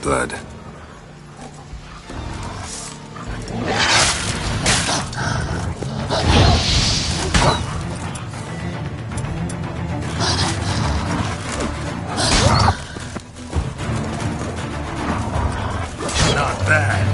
blood. Not bad.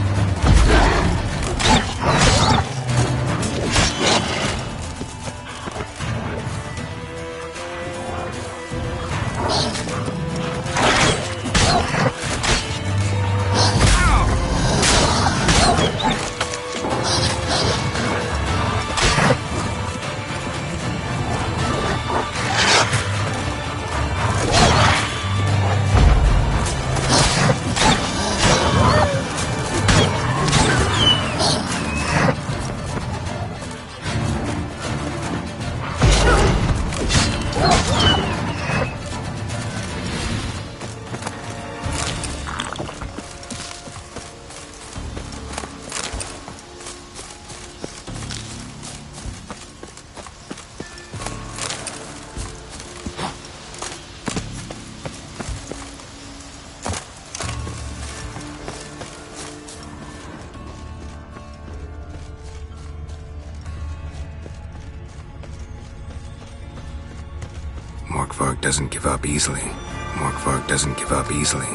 Morkvarg doesn't give up easily. Morkvarg doesn't give up easily.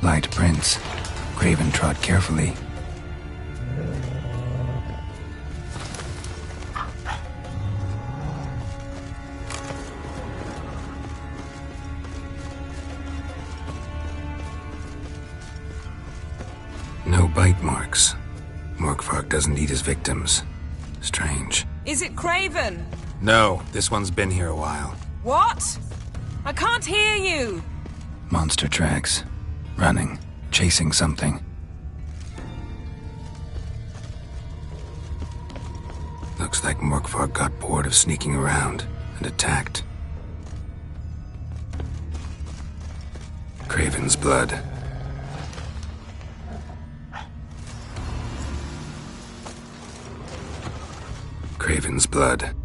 Light prints. Craven trod carefully. No bite marks. Morkvarg doesn't eat his victims. Strange. Is it Craven? No, this one's been here a while. What? I can't hear you. Monster tracks. Running. Chasing something. Looks like Morkvarg got bored of sneaking around and attacked. Craven's blood. Craven's blood.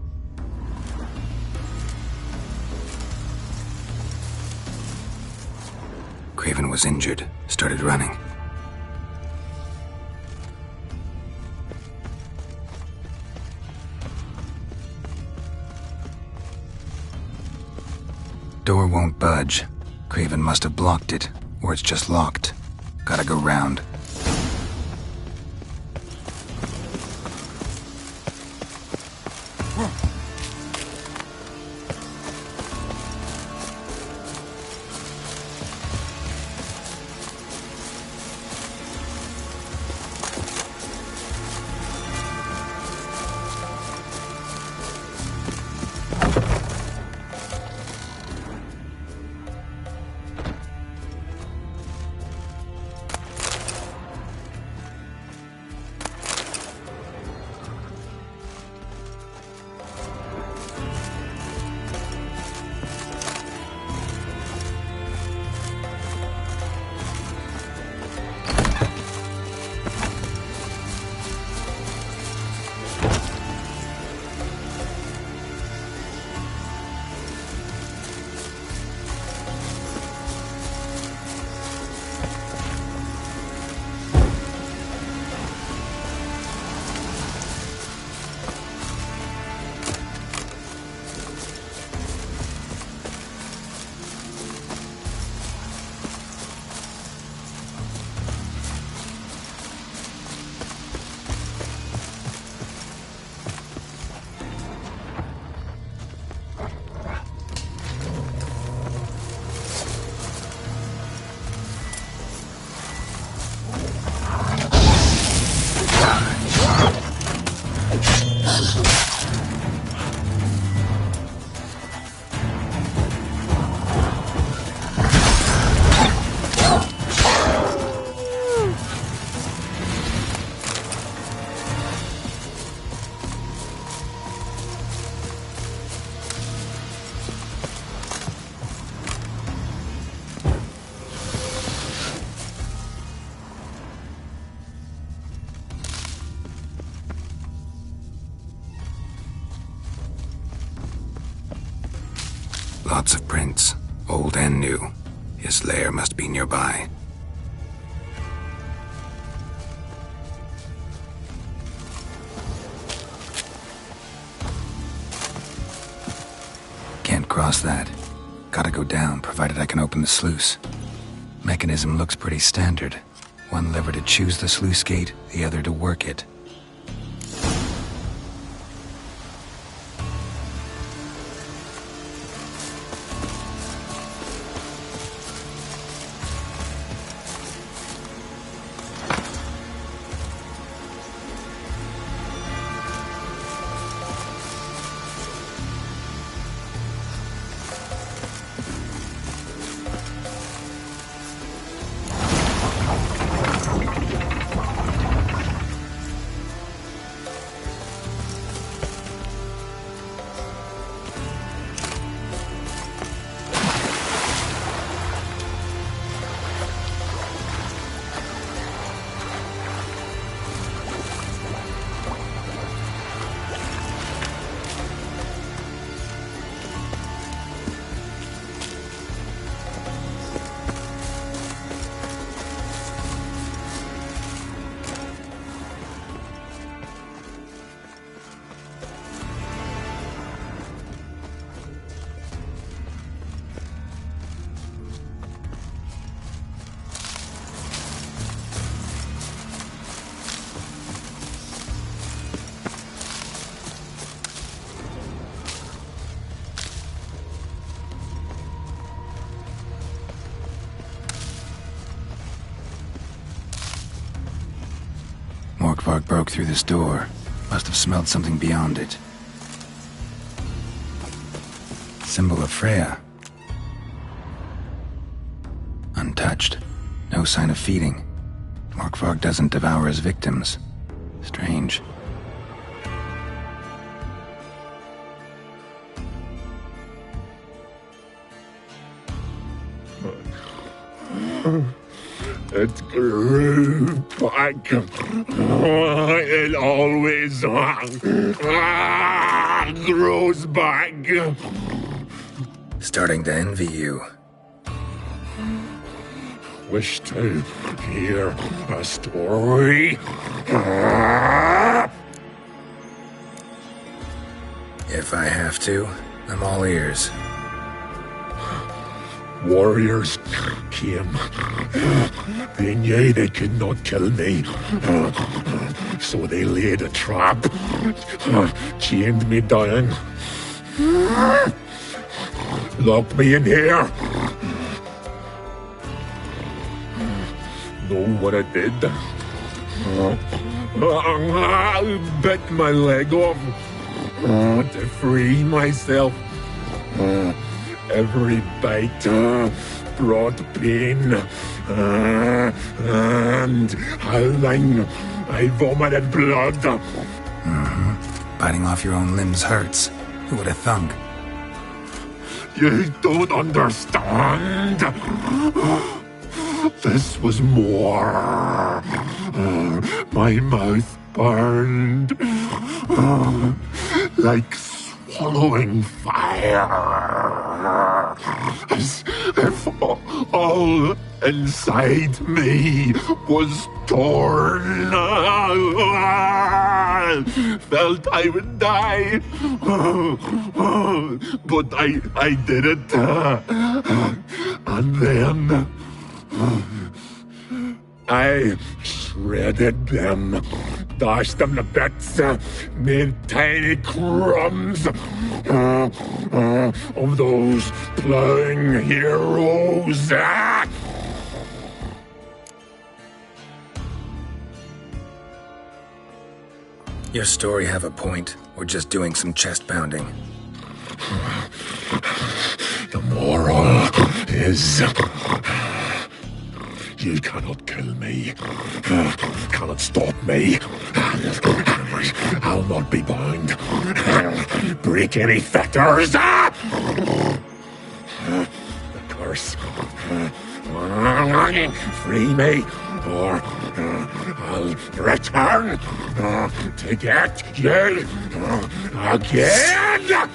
Craven was injured, started running. Door won't budge. Craven must have blocked it, or it's just locked. Gotta go round. Lots of prints, old and new. His lair must be nearby. Can't cross that. Gotta go down, provided I can open the sluice. Mechanism looks pretty standard. One lever to choose the sluice gate, the other to work it. Morkvarg broke through this door. Must have smelled something beyond it. Symbol of Freya. Untouched. No sign of feeding. Morkvarg doesn't devour his victims. Strange. It grew back. It always grows back. Starting to envy you. Wish to hear a story. If I have to, I'm all ears. Warriors came. They knew they could not kill me. So they laid a trap. Chained me down. Locked me in here. Know what I did? I bit my leg off to free myself. Every bite brought pain, and howling, I vomited blood. Biting off your own limbs hurts. Who would have thunk? You don't understand. This was more. My mouth burned like swallowing fire, as if all inside me was torn. Felt I would die, but I did it. And then I shredded them, dashed them to bits, made tiny crumbs of those plowing heroes. Your story have a point, or just doing some chest pounding? The moral is, you cannot kill me, cannot stop me. I'll not be bound. Break any fetters. The curse. Free me, or I'll return to get you again.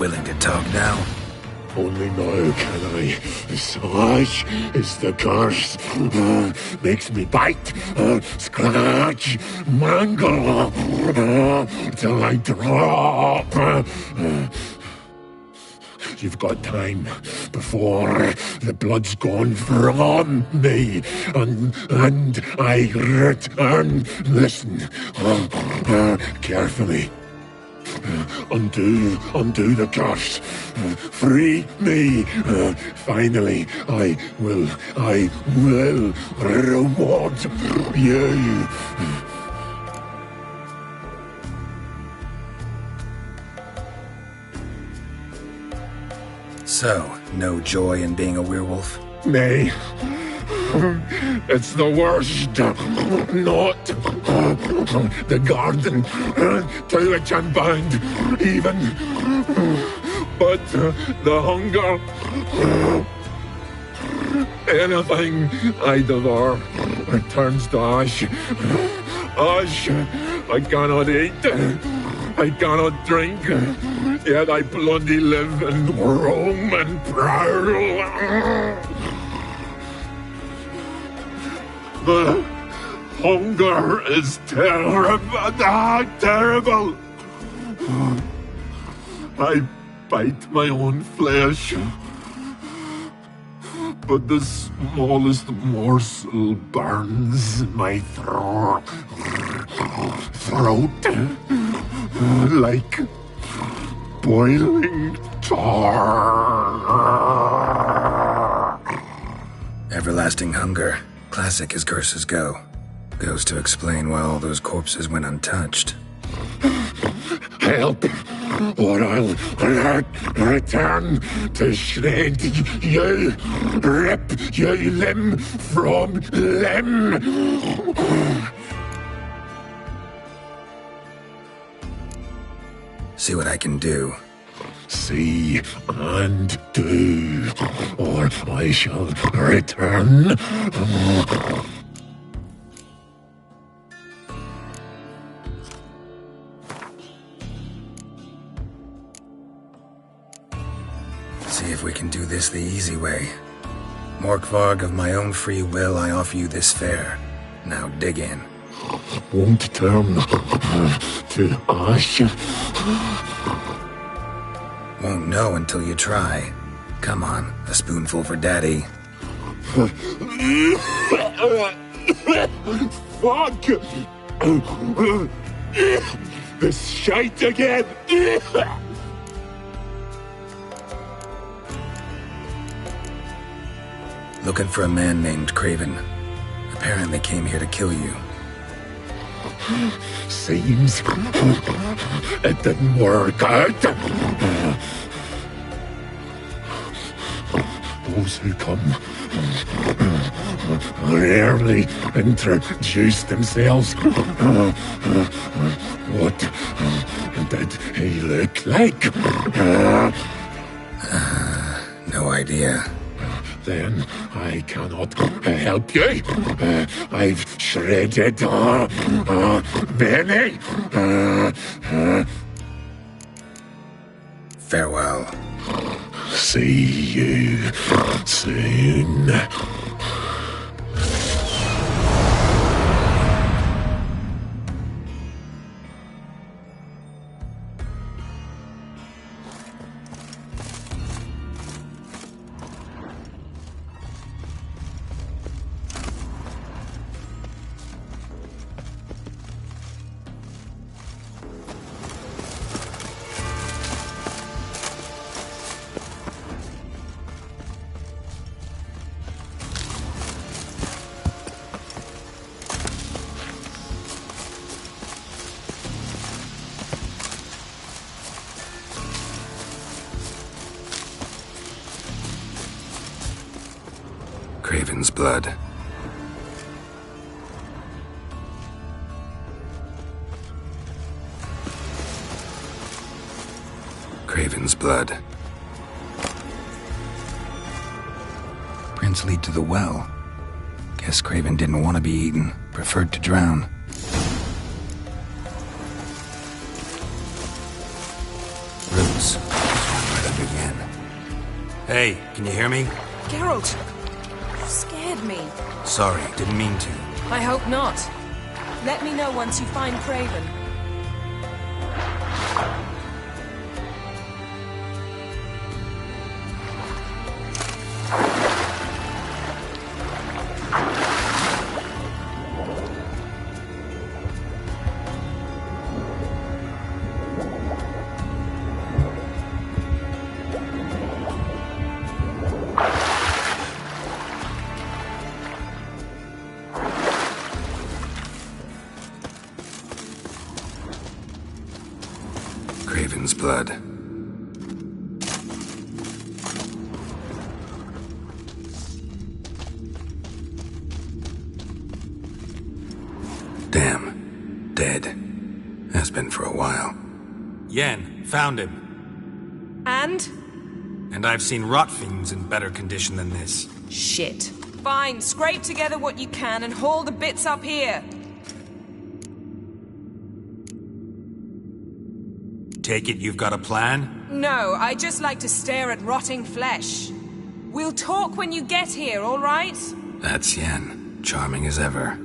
willing to talk now? Only now can I. Such is the curse. Makes me bite, scratch, mangle, till I drop. You've got time before the blood's gone from me, and I return. Listen, carefully. Undo the curse. Free me. Finally, I will reward you. So, no joy in being a werewolf? Nay. It's the worst. Not the garden to which I'm bound, even. But the hunger. Anything I devour turns to ash. Ash I cannot eat. I cannot drink. Yet I bloody live and roam and prowl. The hunger is terrible. I bite my own flesh, but the smallest morsel burns my throat like boiling tar. Everlasting hunger. Classic as curses go. Goes to explain why all those corpses went untouched. Help, or I'll return to shred you, rip you limb from limb. See what I can do. See and do, or I shall return. See if we can do this the easy way. Morkvarg, of my own free will, I offer you this fare. Now dig in. Won't turn to ash. Won't know until you try. Come on, a spoonful for Daddy. Fuck! This shite again! Looking for a man named Craven. Apparently came here to kill you. Seems it didn't work out. Those who come rarely introduce themselves. What did he look like? No idea. Then I cannot help you. I've shredded many. Farewell. See you soon. Craven's blood. Craven's blood. Prints lead to the well. Guess Craven didn't want to be eaten, preferred to drown. Roots. again. Hey, can you hear me? Geralt, you scared me. Sorry, didn't mean to. I hope not. Let me know once you find Craven. Craven's blood. Damn. Dead. Has been for a while. Yen, found him. And? And I've seen rot fiends in better condition than this. Shit. Fine, scrape together what you can and haul the bits up here. Take it you've got a plan? No, I just like to stare at rotting flesh. We'll talk when you get here, all right? That's Yen. Charming as ever.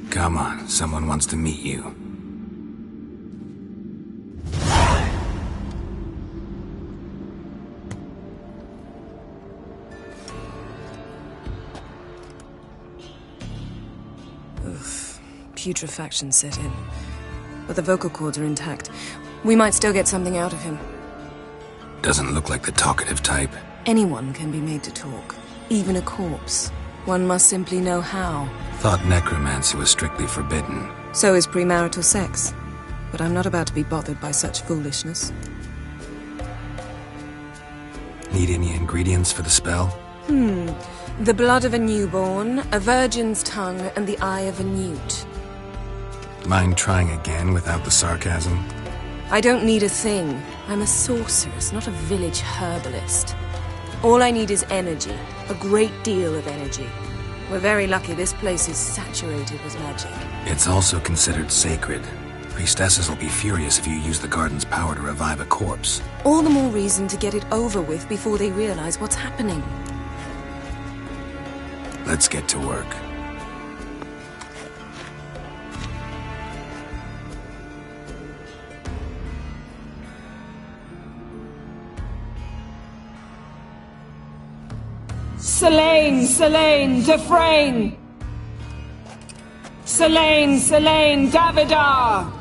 Come on, someone wants to meet you. Putrefaction set in. But the vocal cords are intact. We might still get something out of him. Doesn't look like the talkative type. Anyone can be made to talk. Even a corpse. One must simply know how. Thought necromancy was strictly forbidden. So is premarital sex. But I'm not about to be bothered by such foolishness. Need any ingredients for the spell? The blood of a newborn, a virgin's tongue, and the eye of a newt. Mind trying again without the sarcasm? I don't need a thing. I'm a sorceress, not a village herbalist. All I need is energy. A great deal of energy. We're very lucky this place is saturated with magic. It's also considered sacred. Priestesses will be furious if you use the garden's power to revive a corpse. All the more reason to get it over with before they realize what's happening. Let's get to work. Selene, Selene, Dufresne! Selene, Selene, Davidar!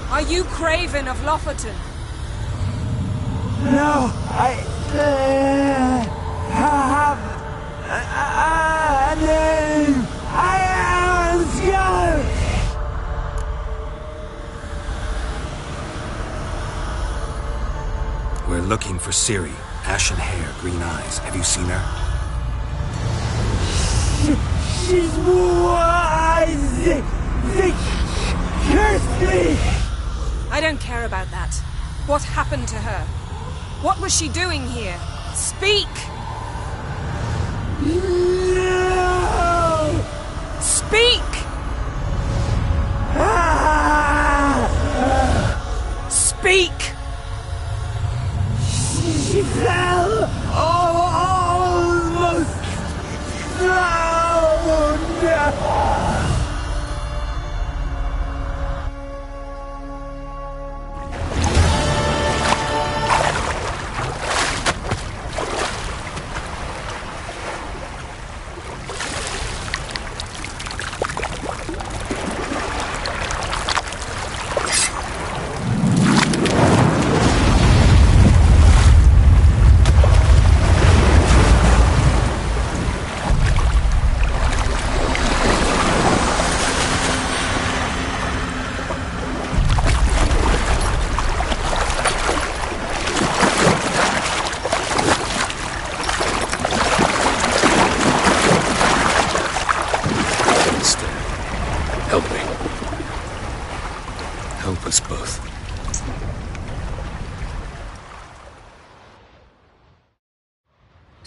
Are you Craven of Lofoten? No, I have a name. I am Scar. We're looking for Ciri. Ashen hair, green eyes. Have you seen her? She's wise. They cursed me. I don't care about that. What happened to her? What was she doing here? Speak! No. Speak! Speak! She fell. Almost drowned.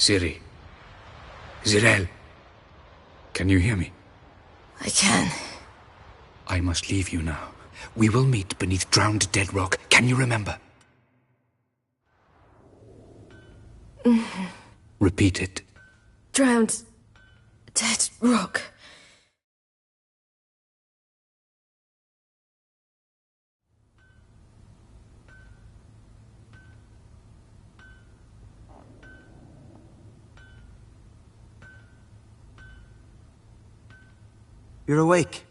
Ciri. Zirael. Can you hear me? I can. I must leave you now. We will meet beneath drowned dead rock. Can you remember? Repeat it. Drowned... dead rock. You're awake.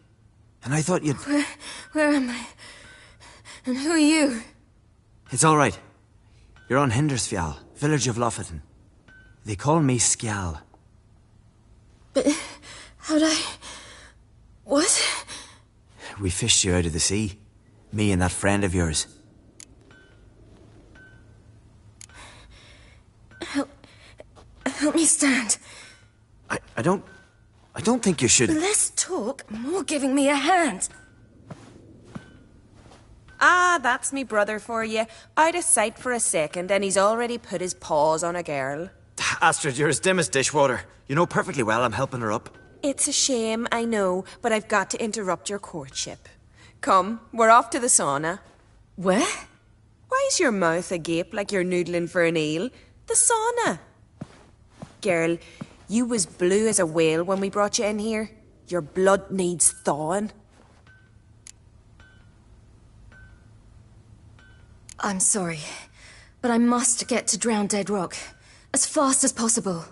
And I thought you'd... Where am I? And who are you? It's all right. You're on Hindersfjall, village of Lofoten. They call me Skjal. But... how'd I... what? We fished you out of the sea. Me and that friend of yours. Help me stand. I don't think you should... Less talk, more giving me a hand. Ah, that's me brother for you. Out of sight for a second, and he's already put his paws on a girl. Astrid, you're as dim as dishwater. You know perfectly well I'm helping her up. It's a shame, I know, but I've got to interrupt your courtship. Come, we're off to the sauna. Where? Why's your mouth agape like you're noodling for an eel? The sauna. Girl, you was blue as a whale when we brought you in here. Your blood needs thawing. I'm sorry, but I must get to Drowned Dead Rock. As fast as possible.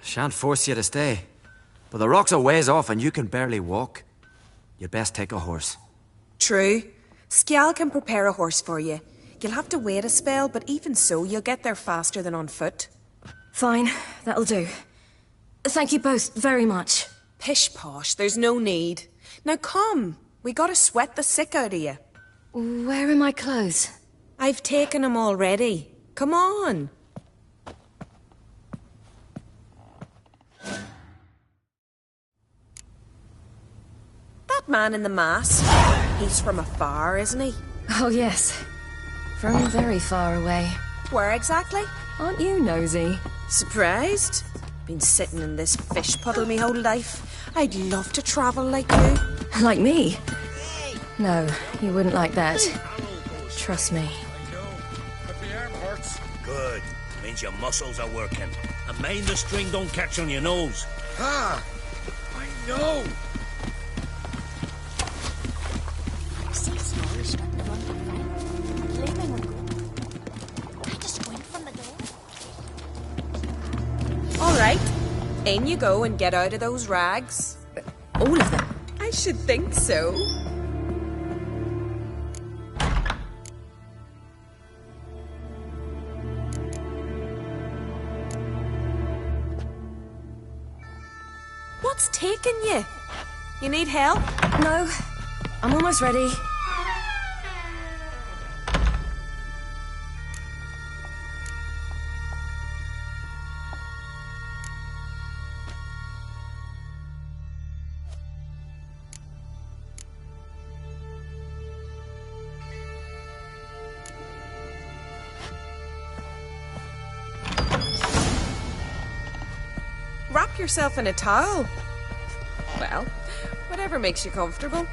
Shan't force you to stay. But the rock's a ways off and you can barely walk. You'd best take a horse. True. Skjal can prepare a horse for you. You'll have to wait a spell, but even so, you'll get there faster than on foot. Fine, that'll do. Thank you both very much. Pish-posh, there's no need. Now come, we gotta sweat the sick out of you. Where are my clothes? I've taken them already. Come on. That man in the mask, he's from afar, isn't he? Oh yes, from very far away. Where exactly? Aren't you nosy? Surprised? Been sitting in this fish puddle me whole life. I'd love to travel like you. Like me? No, you wouldn't like that. Trust me. Good. Means your muscles are working. And mind the string don't catch on your nose. Ah! I know! All right. In you go and get out of those rags. All of them? I should think so. What's taking you? You need help? No, I'm almost ready. Wrap yourself in a towel. Well, whatever makes you comfortable.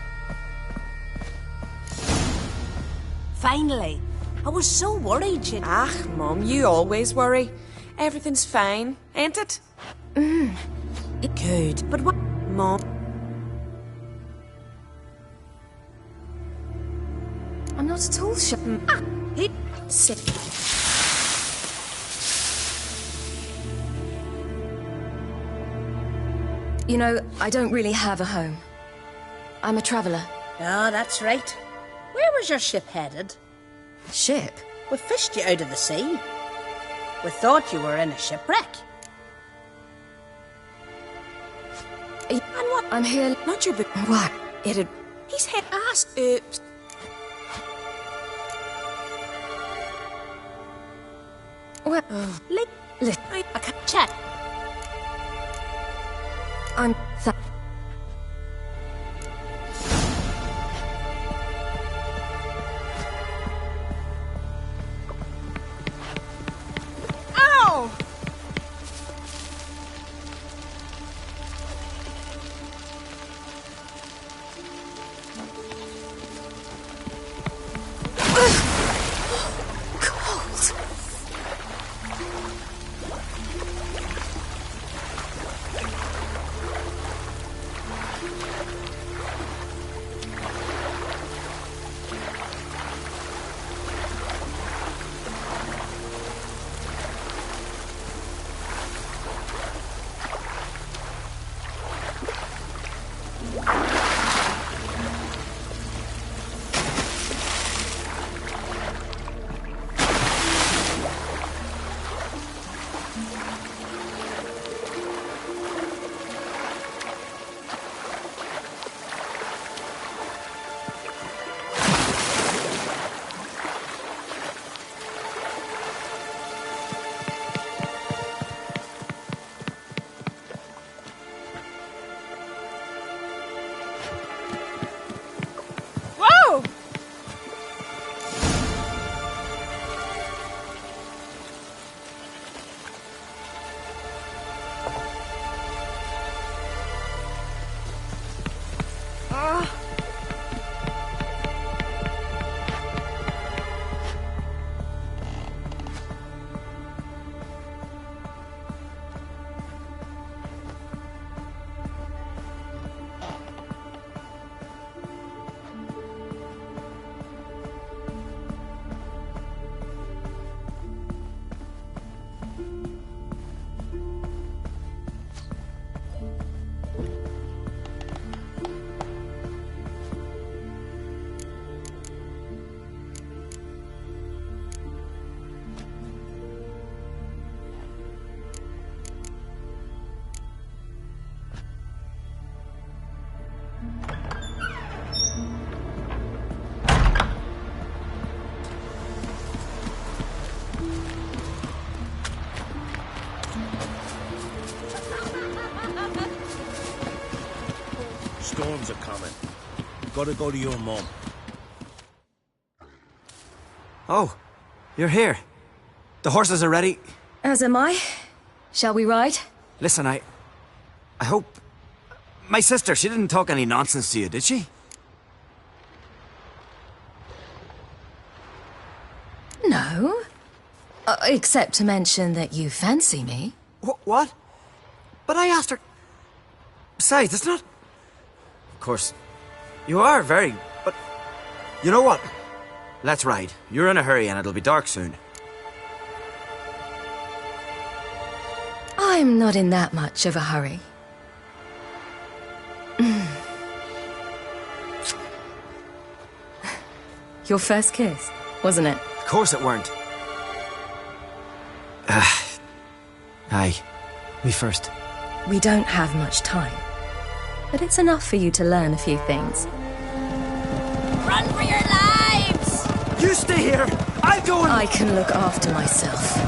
Finally. I was so worried you'd... Ah, Mum, you always worry. Everything's fine, ain't it? It could, but what... Mum. I'm not at all sure. He... Sit. You know, I don't really have a home. I'm a traveller. Oh, that's right. Where was your ship headed? Ship? We fished you out of the sea. We thought you were in a shipwreck. And what? I'm here... Not your... What? It'd... He's head ass. Oops. Well... I can't chat. I'm... Ow! I've got to go to your mom. Oh, you're here. The horses are ready. As am I. Shall we ride? Listen, I hope... My sister, she didn't talk any nonsense to you, did she? No. Except to mention that you fancy me. What? But I asked her... Besides, it's not... Of course, you are very... But... You know what? Let's ride. You're in a hurry and it'll be dark soon. I'm not in that much of a hurry. Your first kiss, wasn't it? Of course it weren't. Aye. Me first. We don't have much time. But it's enough for you to learn a few things. Run for your lives! You stay here! I'll go and... I can look after myself.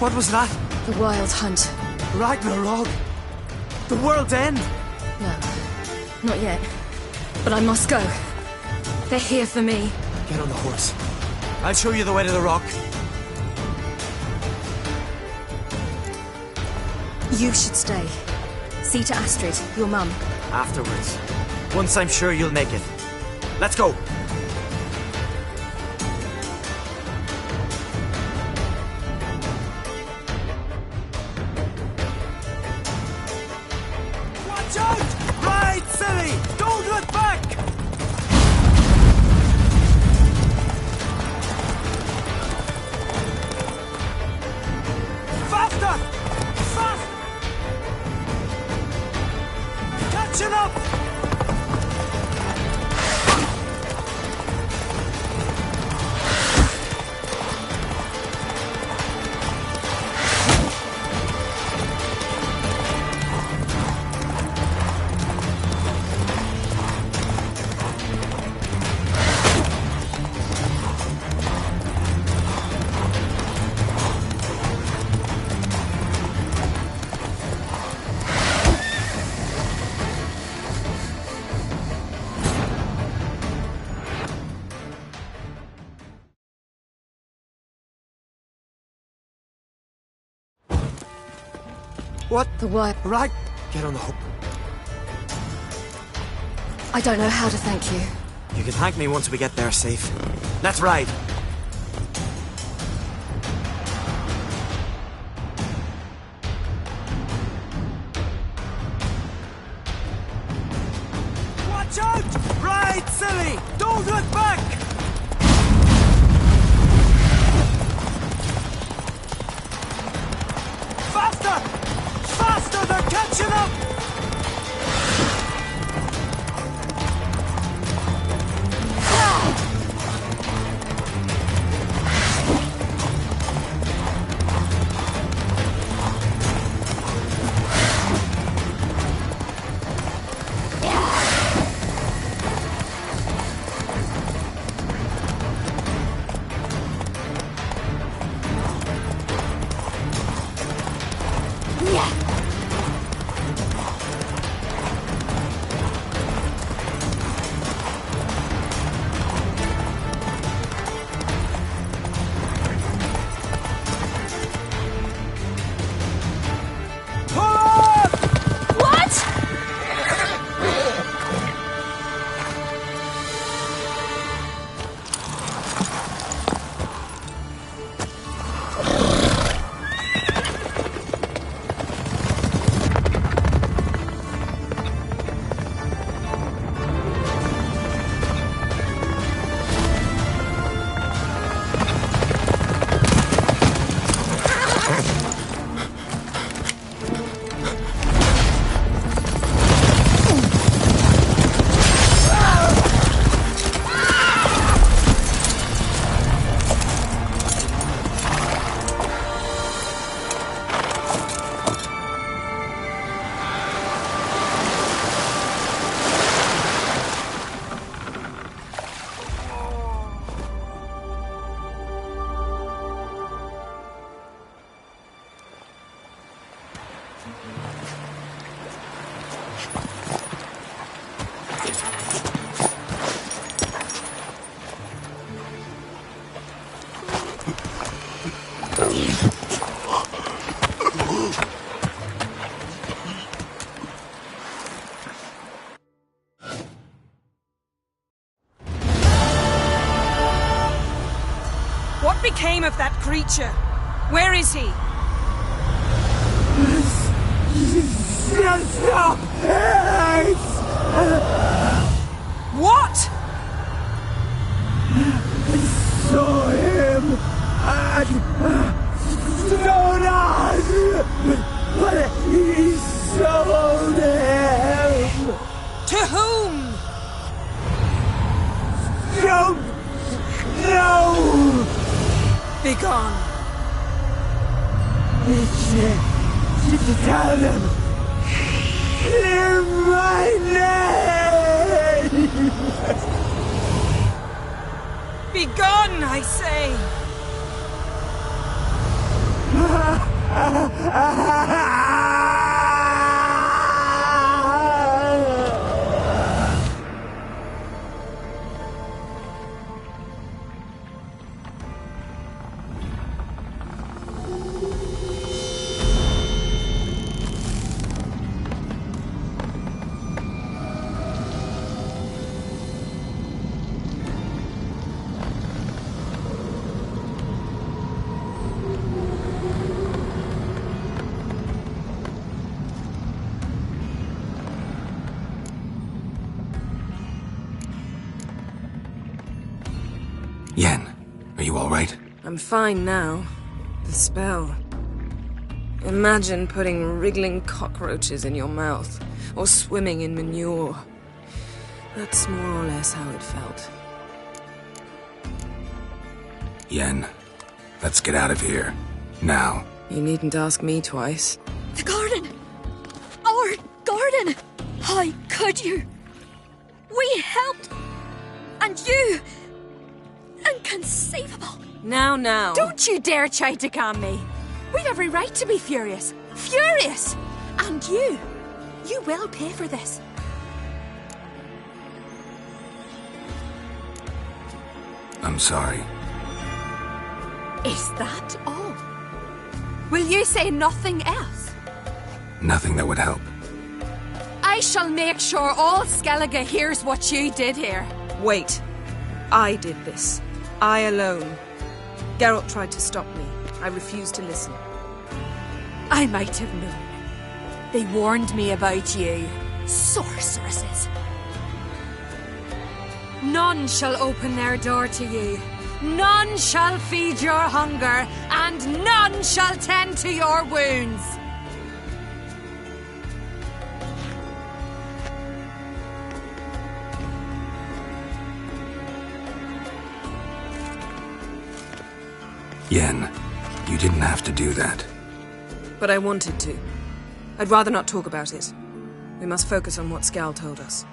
What was that? The Wild Hunt. Ragnarok? The world's end? No, not yet. But I must go. They're here for me. Get on the horse. I'll show you the way to the rock. You should stay. See to Astrid, your mum. Afterwards. Once I'm sure you'll make it. Let's go. Watch out! Ride, silly! Don't look back! Faster! Faster! Catching up! What? The wire. Right. Get on the hook. I don't know how to thank you. You can thank me once we get there safe. Let's ride. Watch out! Ride, silly! Don't look back! Faster! Faster! They're catching up! What became of that creature? Where is he? Stop! What? Saw him at Stonas, but he sold him. To whom? Don't know. Begone. To tell them. Clear my name. Begone, I say. Yen, are you all right? I'm fine now. The spell. Imagine putting wriggling cockroaches in your mouth, or swimming in manure. That's more or less how it felt. Yen, let's get out of here. Now. You needn't ask me twice. The garden! Our garden! How could you? We helped! And you... Inconceivable! Now. Don't you dare try to calm me. We've every right to be furious. Furious! And you will pay for this. I'm sorry. Is that all? Will you say nothing else? Nothing that would help. I shall make sure all Skellige hears what you did here. Wait. I did this. I alone. Geralt tried to stop me. I refused to listen. I might have known. They warned me about you. Sorceresses. None shall open their door to you. None shall feed your hunger, and none shall tend to your wounds. Yen, you didn't have to do that. But I wanted to. I'd rather not talk about it. We must focus on what Skal told us.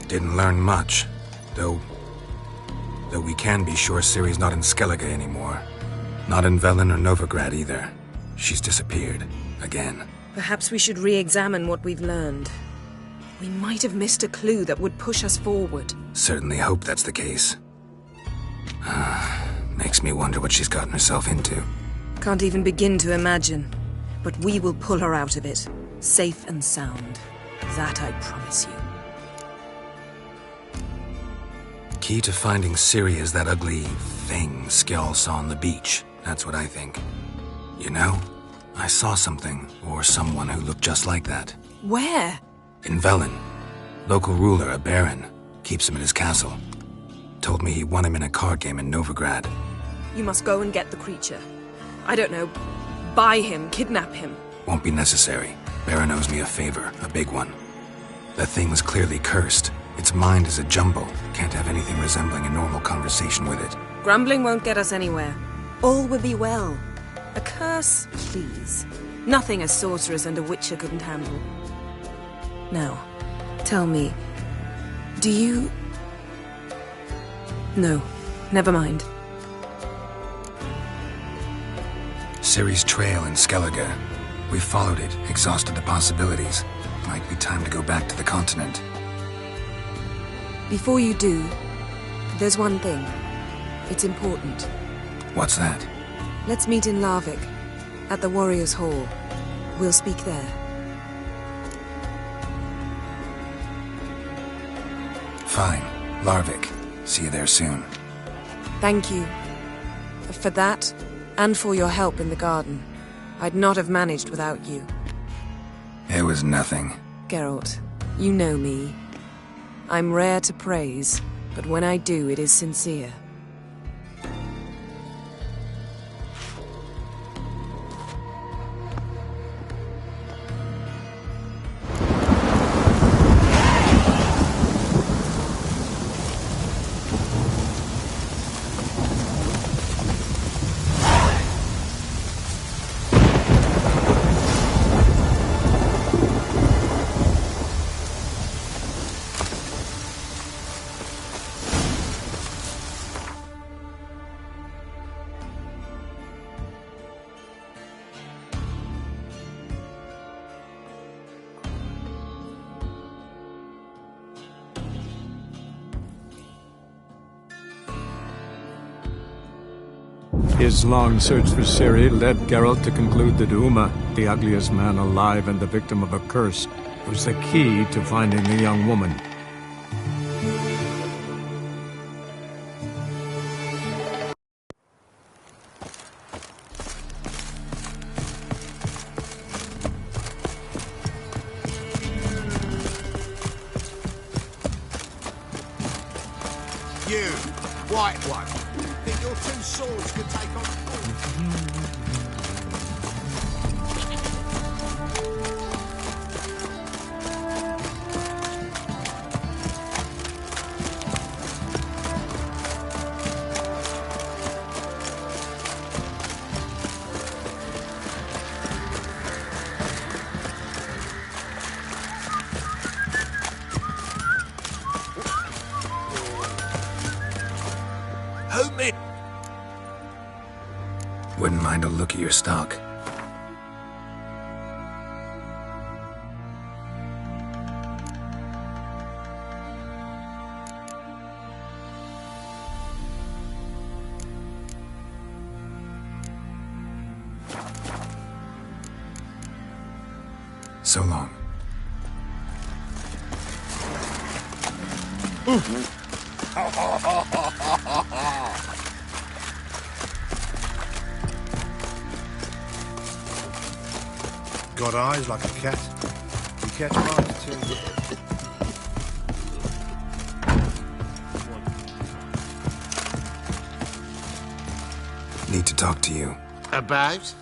Didn't learn much, though we can be sure Ciri's not in Skellige anymore. Not in Velen or Novigrad either. She's disappeared. Again. Perhaps we should re-examine what we've learned. We might have missed a clue that would push us forward. Certainly hope that's the case. Makes me wonder what she's gotten herself into. Can't even begin to imagine. But we will pull her out of it. Safe and sound. That I promise you. Key to finding Ciri is that ugly thing Skjall saw on the beach. That's what I think. You know, I saw something, or someone who looked just like that. Where? In Velen. Local ruler, a baron, keeps him at his castle. Told me he won him in a card game in Novigrad. You must go and get the creature. I don't know, buy him, kidnap him. Won't be necessary. Baron owes me a favor, a big one. The thing's clearly cursed. Its mind is a jumble. Can't have anything resembling a normal conversation with it. Grumbling won't get us anywhere. All will be well. A curse, please. Nothing a sorceress and a witcher couldn't handle. Now, tell me, do you... No, never mind. Ciri's trail in Skellige. We followed it, exhausted the possibilities. Might be time to go back to the continent. Before you do, there's one thing. It's important. What's that? Let's meet in Larvik, at the Warriors' Hall. We'll speak there. Fine. Larvik. See you there soon. Thank you. For that, and for your help in the garden. I'd not have managed without you. It was nothing. Geralt, you know me. I'm rare to praise, but when I do, it is sincere. His long search for Ciri led Geralt to conclude that Uma, the ugliest man alive and the victim of a curse, was the key to finding the young woman. You, white one. Think your two swords could take on me. Wouldn't mind a look at your stock. So long. Got eyes like a cat. You catch mice too. Need to talk to you. About?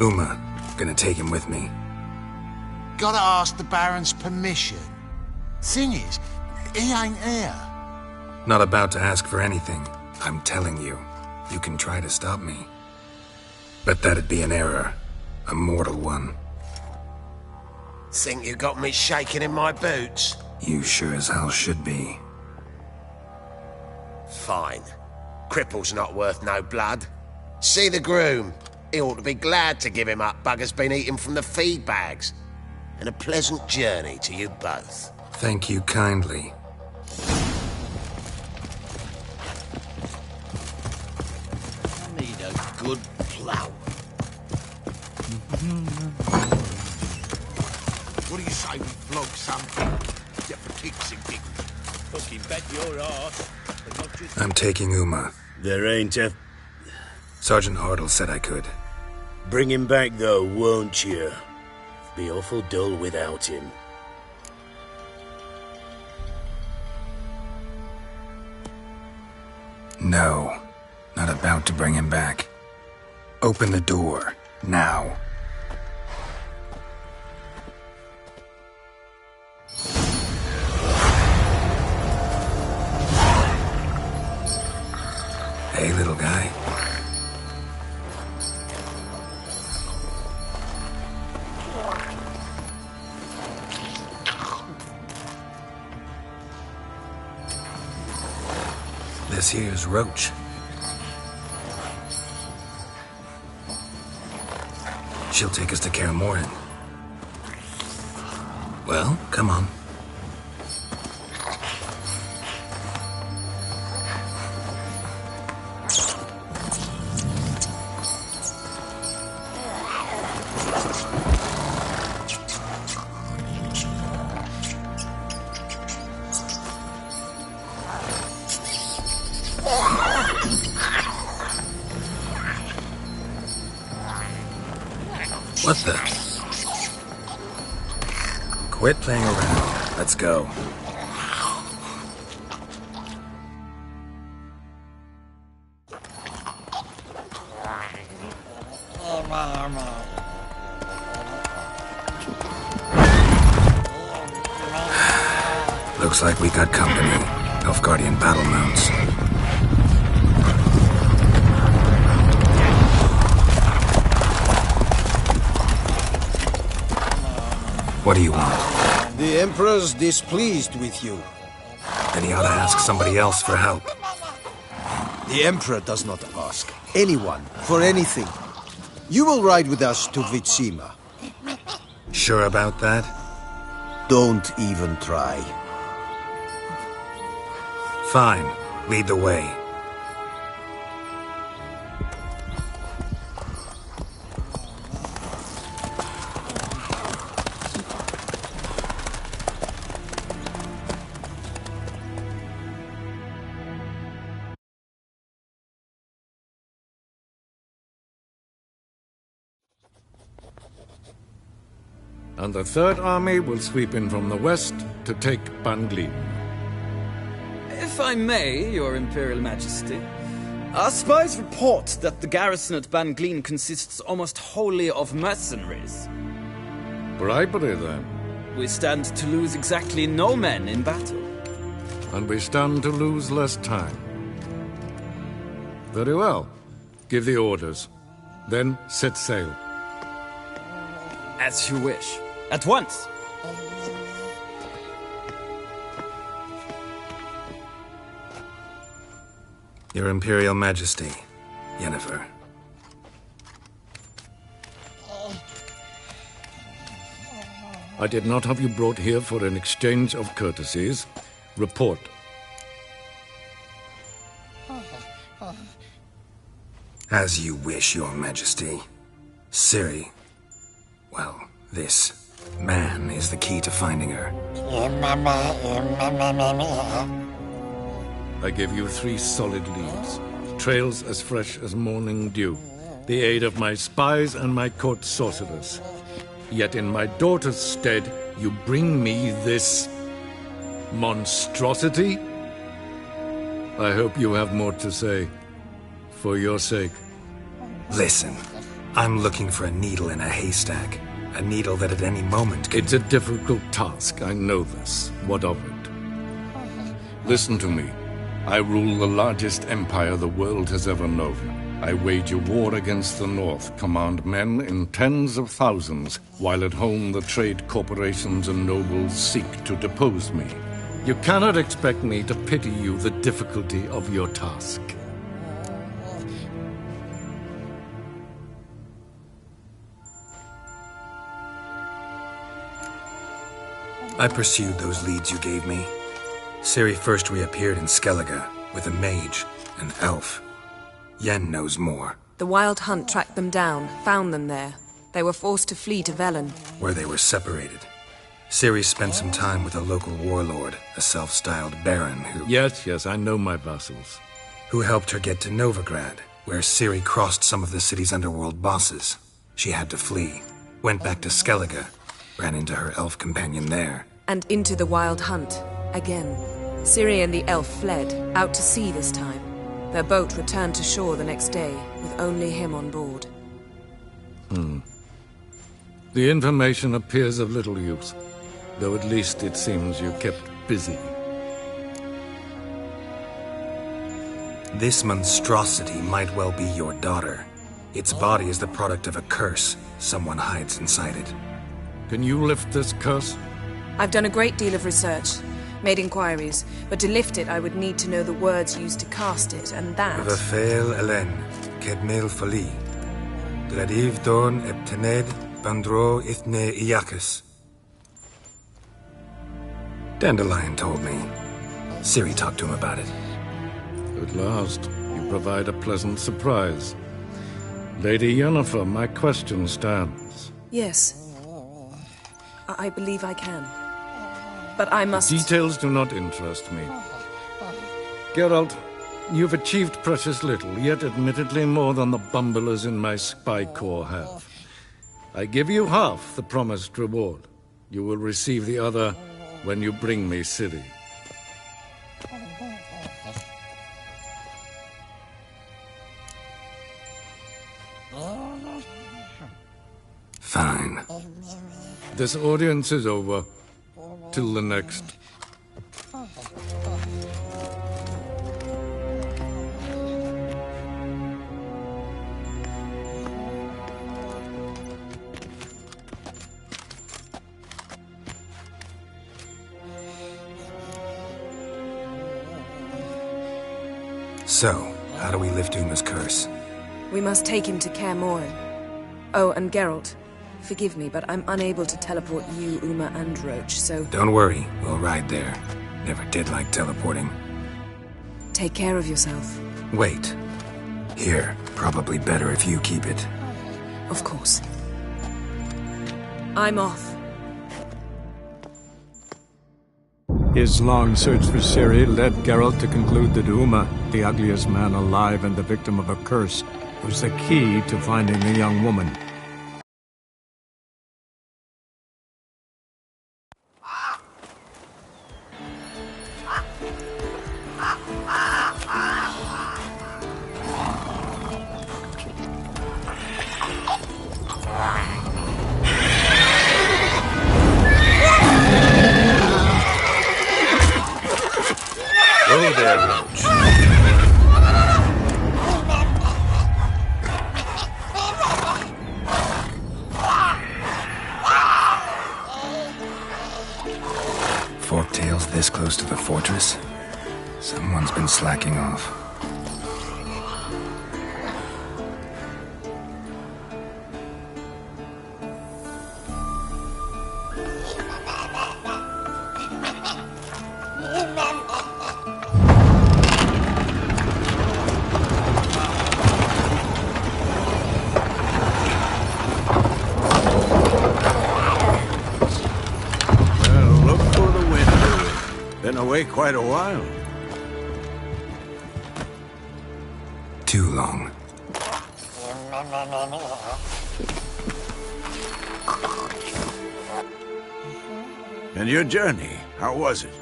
Uma. Gonna take him with me. Gotta ask the Baron's permission. Thing is, he ain't here. Not about to ask for anything. I'm telling you. You can try to stop me. But that'd be an error. A mortal one. Think you got me shaking in my boots? You sure as hell should be. Fine. Cripple's not worth no blood. See the groom. He ought to be glad to give him up. Bugger's been eating from the feed bags. And a pleasant journey to you both. Thank you kindly. I need a good plough. What do you say we flog something? Get for kicks and giggles. Fucking bet your arse. I'm taking Uma. There ain't a... Sergeant Hartle said I could. Bring him back though, won't you? Be awful dull without him. No. Not about to bring him back. Open the door. Now. Hey, little guy. This here's Roach. She'll take us to Kaer Morhen. Well, come on. What the? Quit playing around. Let's go. Looks like we got company. Nilfgaardian battle mounts. What do you want? The Emperor's displeased with you. Then he ought to ask somebody else for help. The Emperor does not ask anyone for anything. You will ride with us to Vizima. Sure about that? Don't even try. Fine. Lead the way. And the Third Army will sweep in from the west to take Ban Glin. If I may, Your Imperial Majesty, our spies report that the garrison at Ban Glin consists almost wholly of mercenaries. Bribery, then. We stand to lose exactly no men in battle. And we stand to lose less time. Very well. Give the orders. Then set sail. As you wish. At once! Your Imperial Majesty, Yennefer. I did not have you brought here for an exchange of courtesies. Report. As you wish, Your Majesty. Ciri. Well, this man is the key to finding her. I give you 3 solid leads. Trails as fresh as morning dew. The aid of my spies and my court sorcerers. Yet in my daughter's stead, you bring me this monstrosity? I hope you have more to say. For your sake. Listen, I'm looking for a needle in a haystack. A needle that at any moment could... It's a difficult task, I know this. What of it? Listen to me. I rule the largest empire the world has ever known. I wage a war against the North, command men in tens of thousands, while at home the trade corporations and nobles seek to depose me. You cannot expect me to pity you the difficulty of your task. I pursued those leads you gave me. Ciri first reappeared in Skellige with a mage, an elf. Yen knows more. The Wild Hunt tracked them down, found them there. They were forced to flee to Velen, where they were separated. Ciri spent some time with a local warlord, a self-styled baron who... Yes, I know my vassals. Who helped her get to Novigrad, where Ciri crossed some of the city's underworld bosses. She had to flee, went back to Skellige, ran into her elf companion there. And into the Wild Hunt, again. Ciri and the elf fled, out to sea this time. Their boat returned to shore the next day, with only him on board. The information appears of little use, though at least it seems you kept busy. This monstrosity might well be your daughter. Its body is the product of a curse. Someone hides inside it. Can you lift this curse? I've done a great deal of research, made inquiries, but to lift it I would need to know the words used to cast it, and that... Vafel Elen, Kedmil Fali. Dradiv Dorn Ebtened Bandro Ithne Iacus. Dandelion told me. Ciri talked to him about it. At last, you provide a pleasant surprise. Lady Yennefer, my question stands. Yes. I believe I can. But I must... Details do not interest me. Geralt, you've achieved precious little, yet admittedly more than the bumblers in my spy corps have. I give you half the promised reward. You will receive the other when you bring me Ciri. Fine. This audience is over. Till the next. So, how do we lift Uma's curse? We must take him to Kaer Morhen. Oh, and Geralt, forgive me, but I'm unable to teleport you, Uma, and Roach, so... Don't worry, we'll ride there. Never did like teleporting. Take care of yourself. Wait. Here, probably better if you keep it. Of course. I'm off. His long search for Ciri led Geralt to conclude that Uma, the ugliest man alive and the victim of a curse, was the key to finding the young woman. Whoa there, Roach. Forktails this close to the fortress? Someone's been slacking off. Away quite a while. Too long. And your journey, how was it?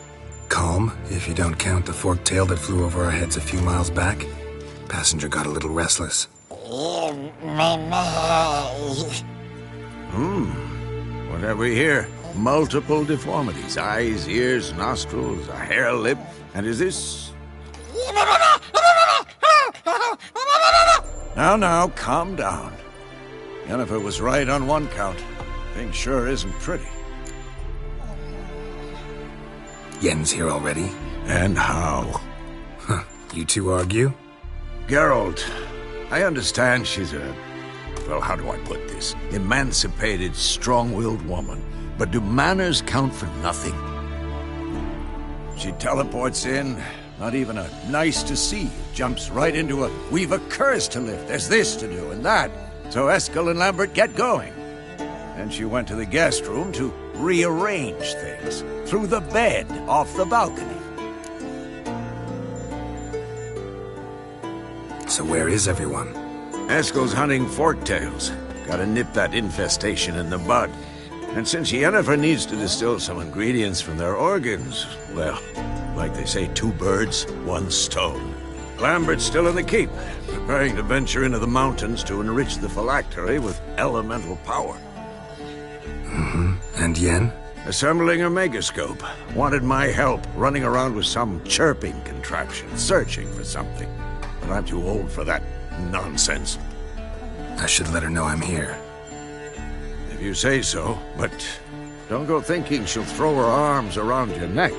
Calm, if you don't count the forktail that flew over our heads a few miles back. Passenger got a little restless. What have we here? Multiple deformities. Eyes, ears, nostrils, a hair lip. And is this... Now, calm down. Yennefer was right on one count. Thing sure isn't pretty. Yen's here already? And how? Huh. You two argue? Geralt, I understand she's a... Well, how do I put this? Emancipated, strong-willed woman. But do manners count for nothing? She teleports in, not even a nice to see. Jumps right into a, we've a curse to lift, there's this to do and that. So Eskel and Lambert get going. And she went to the guest room to rearrange things. Through the bed, off the balcony. So where is everyone? Eskel's hunting forktails. Gotta nip that infestation in the bud. And since Yennefer needs to distill some ingredients from their organs, well, like they say, 2 birds, 1 stone. Lambert's still in the keep, preparing to venture into the mountains to enrich the phylactery with elemental power. And Yen? Assembling a megascope. Wanted my help, running around with some chirping contraption, searching for something. But I'm too old for that nonsense. I should let her know I'm here. If you say so, but don't go thinking she'll throw her arms around your neck.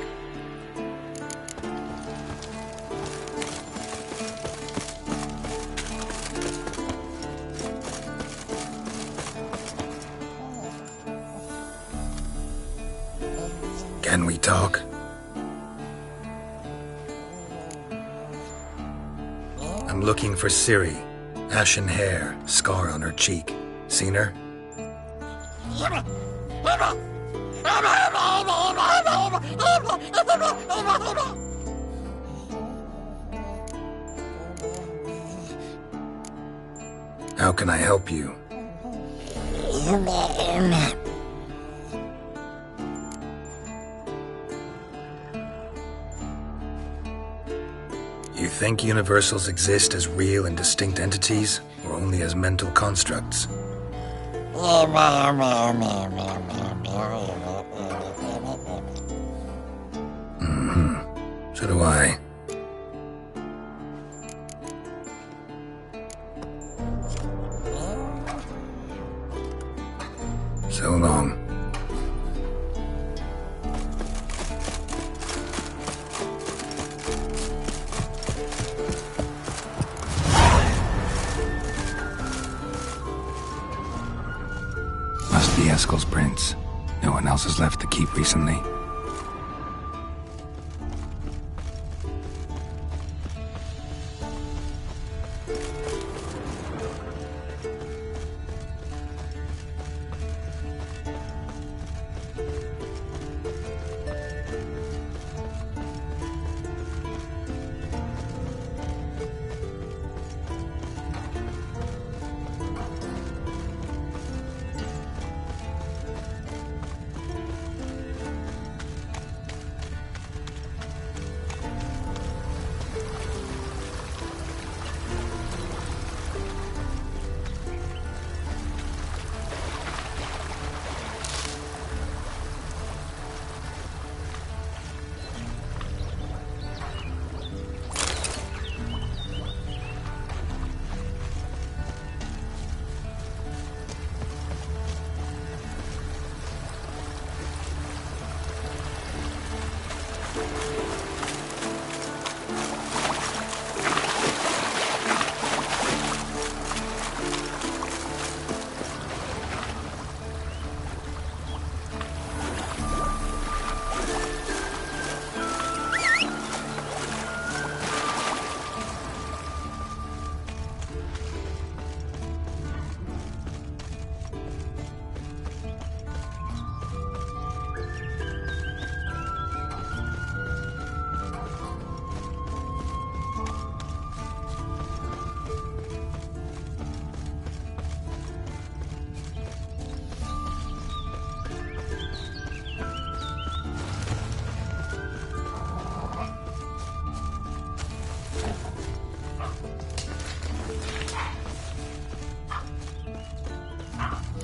Can we talk? I'm looking for Ciri. Ashen hair, scar on her cheek. Seen her? How can I help you? You think universals exist as real and distinct entities, or only as mental constructs? So do I. So long. Must be Eskel's prints. No one else has left the keep recently.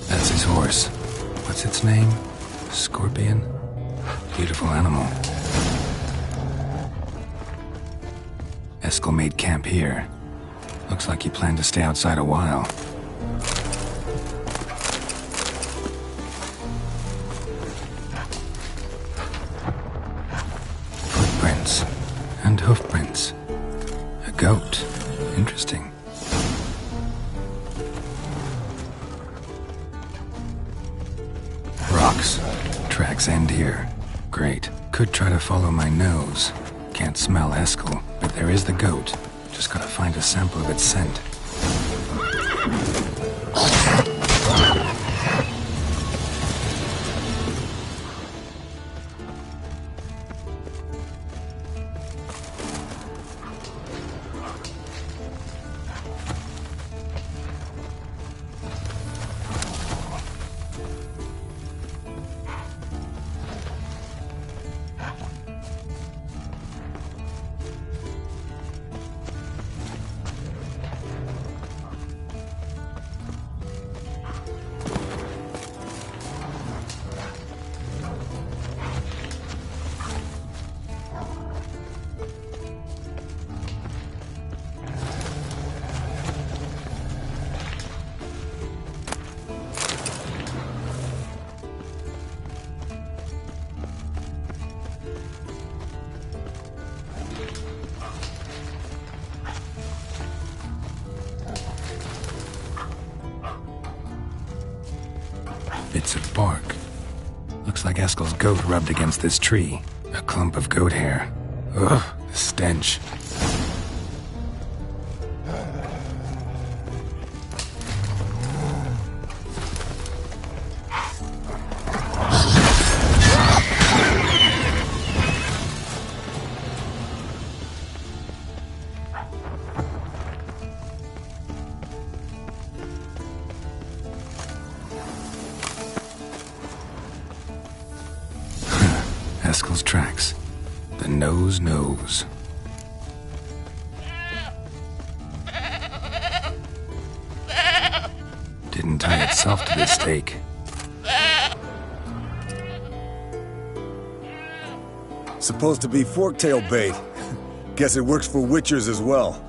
That's his horse. What's its name? Scorpion? Beautiful animal. Eskel made camp here. Looks like he planned to stay outside a while. Footprints. And hoofprints. A goat. Interesting. Rocks. Tracks end here. Great. Could try to follow my nose. Can't smell Eskel, but there is the goat. Just gotta find a sample of its scent. Bits of bark. Looks like Eskel's goat rubbed against this tree. A clump of goat hair. Ugh, the stench. Eskel's tracks. The nose knows. Didn't tie itself to this stake. Supposed to be forktail bait. Guess it works for witchers as well.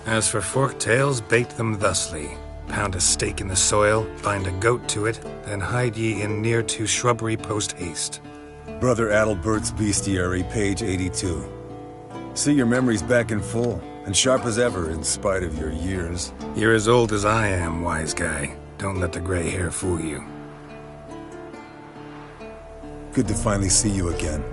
As for forktails, bait them thusly. Pound a stake in the soil, bind a goat to it, then hide ye in near to shrubbery post haste. Brother Adalbert's Bestiary, page 82. See your memories back in full, and sharp as ever in spite of your years. You're as old as I am, wise guy. Don't let the gray hair fool you. Good to finally see you again.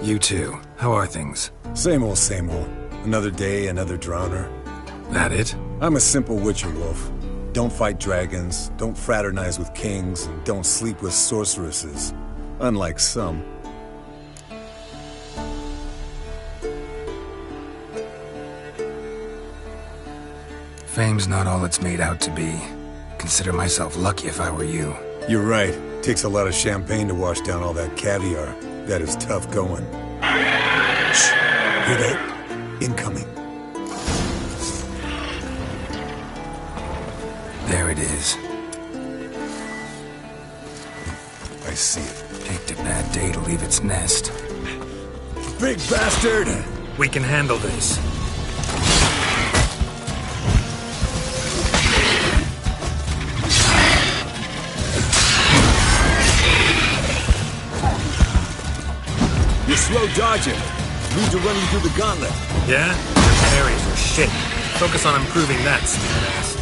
You too. How are things? Same old, same old. Another day, another drowner. That it? I'm a simple witcher, Wolf. Don't fight dragons, don't fraternize with kings, and don't sleep with sorceresses. Unlike some. Fame's not all it's made out to be. Consider myself lucky if I were you. You're right. Takes a lot of champagne to wash down all that caviar. That is tough going. Shh! Hear that? Incoming. There it is. I see it. Picked a bad day to leave its nest. Big bastard! We can handle this. You're slow dodging. Need to run you through the gauntlet. Yeah? Your parries are shit. Focus on improving that, smartass.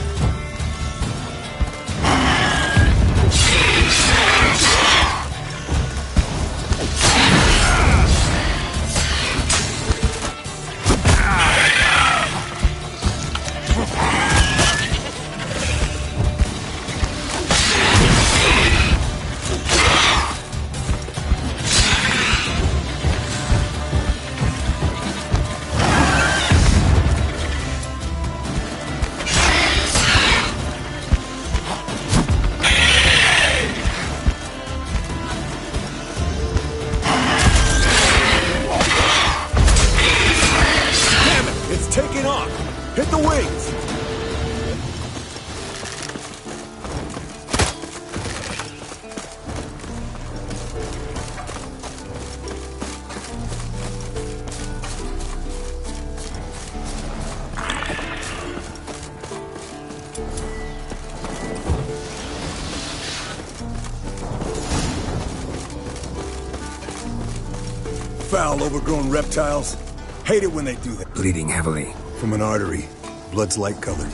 Foul, overgrown reptiles. Hate it when they do that. Bleeding heavily. From an artery. Blood's light-colored.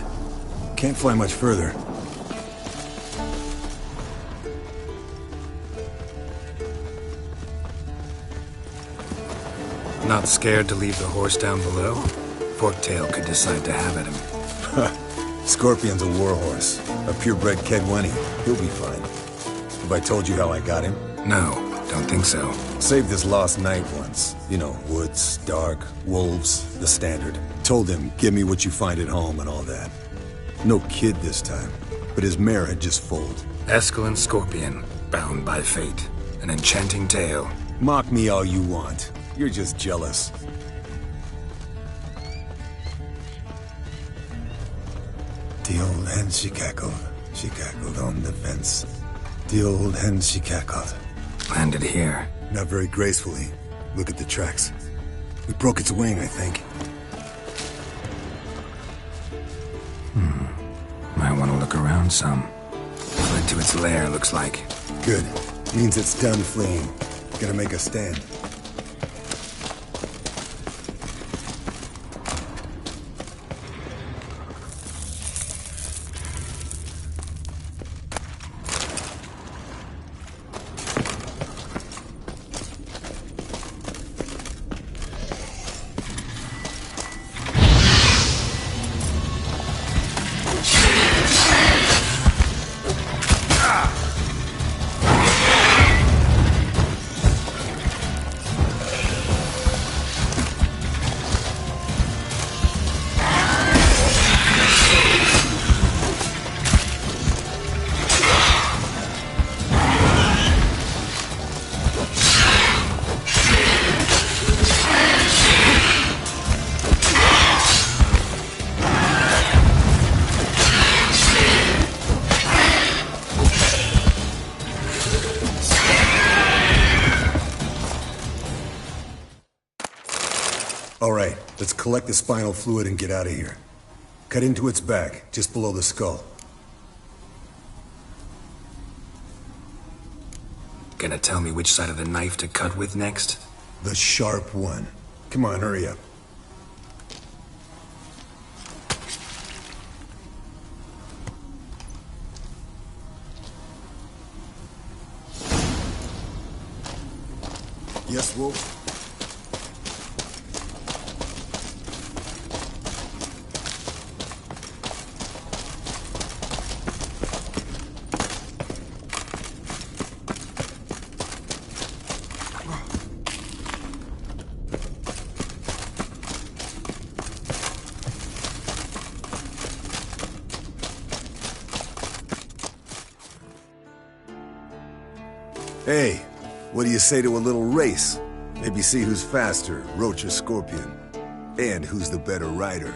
Can't fly much further. Not scared to leave the horse down below? Forktail could decide to have at him. Scorpion's a warhorse. A purebred Kedwenny. He'll be fine. Have I told you how I got him? No, don't think so. Saved this lost knight once. You know, woods, dark, wolves, the standard. Told him, give me what you find at home and all that. No kid this time, but his mare had just foaled. Eskel and Scorpion, bound by fate. An enchanting tale. Mock me all you want. You're just jealous. The old hen, she cackled. She cackled on the fence. The old hen, she cackled. Landed here. Not very gracefully. Look at the tracks. We broke its wing, I think. Might want to look look around some. Fled to its lair, looks like. Good. Means it's done fleeing. Gonna make a stand. Alright, let's collect the spinal fluid and get out of here. Cut into its back, just below the skull. Gonna tell me which side of the knife to cut with next? The sharp one. Come on, hurry up. Yes, Wolf? Hey, what do you say to a little race? Maybe see who's faster, Roach or Scorpion. And who's the better rider.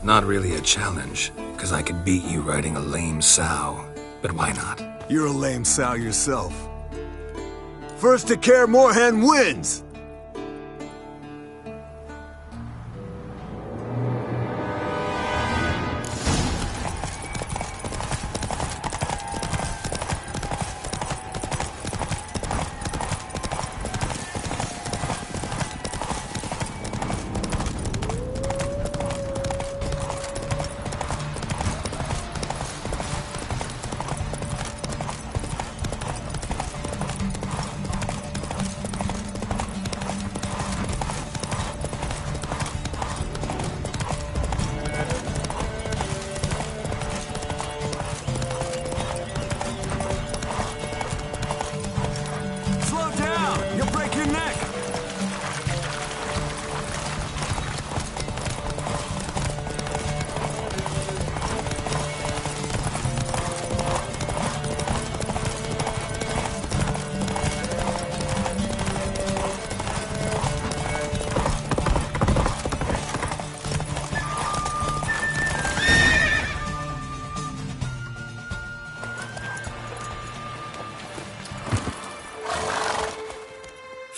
Not really a challenge, because I could beat you riding a lame sow. But why not? You're a lame sow yourself. First to Kaer Morhen wins!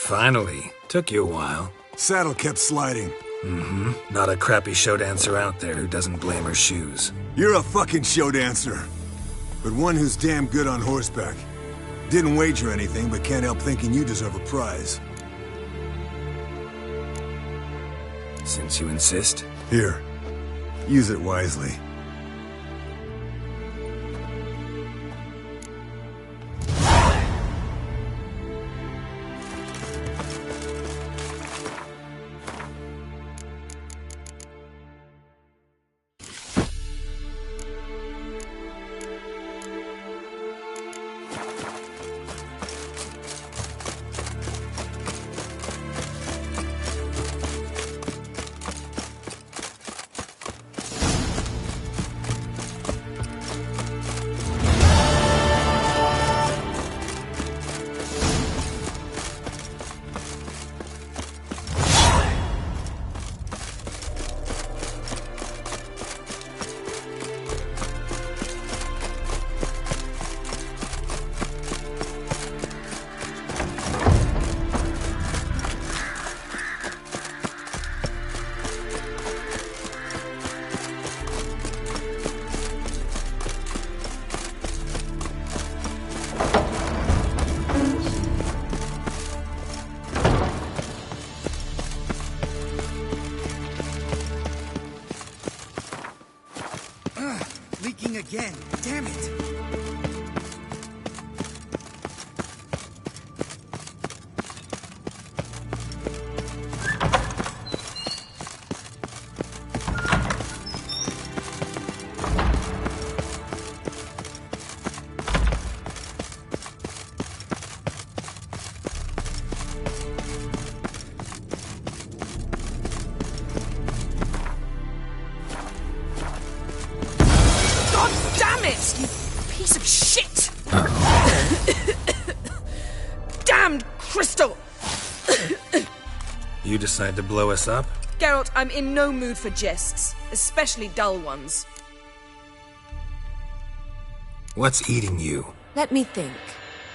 Finally. Took you a while. Saddle kept sliding. Mm-hmm. Not a crappy show dancer out there who doesn't blame her shoes. You're a fucking show dancer. But one who's damn good on horseback. Didn't wager anything, but can't help thinking you deserve a prize. Since you insist. Here. Use it wisely. lagging again. Damn it. You decide to blow us up? Geralt, I'm in no mood for jests, especially dull ones. What's eating you? Let me think.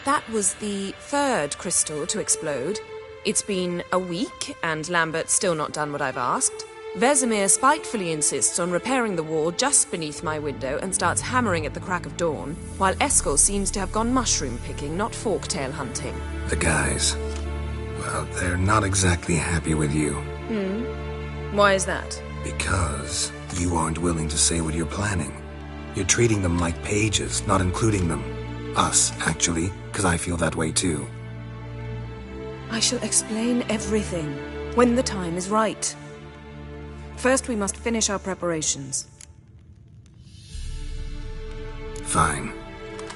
That was the third crystal to explode. It's been a week, and Lambert's still not done what I've asked. Vesemir spitefully insists on repairing the wall just beneath my window and starts hammering at the crack of dawn, while Eskel seems to have gone mushroom picking, not forktail hunting. The guys. Well, they're not exactly happy with you. Why is that? Because you aren't willing to say what you're planning. You're treating them like pages, not including them. Us, actually, because I feel that way too. I shall explain everything when the time is right. First, we must finish our preparations. Fine.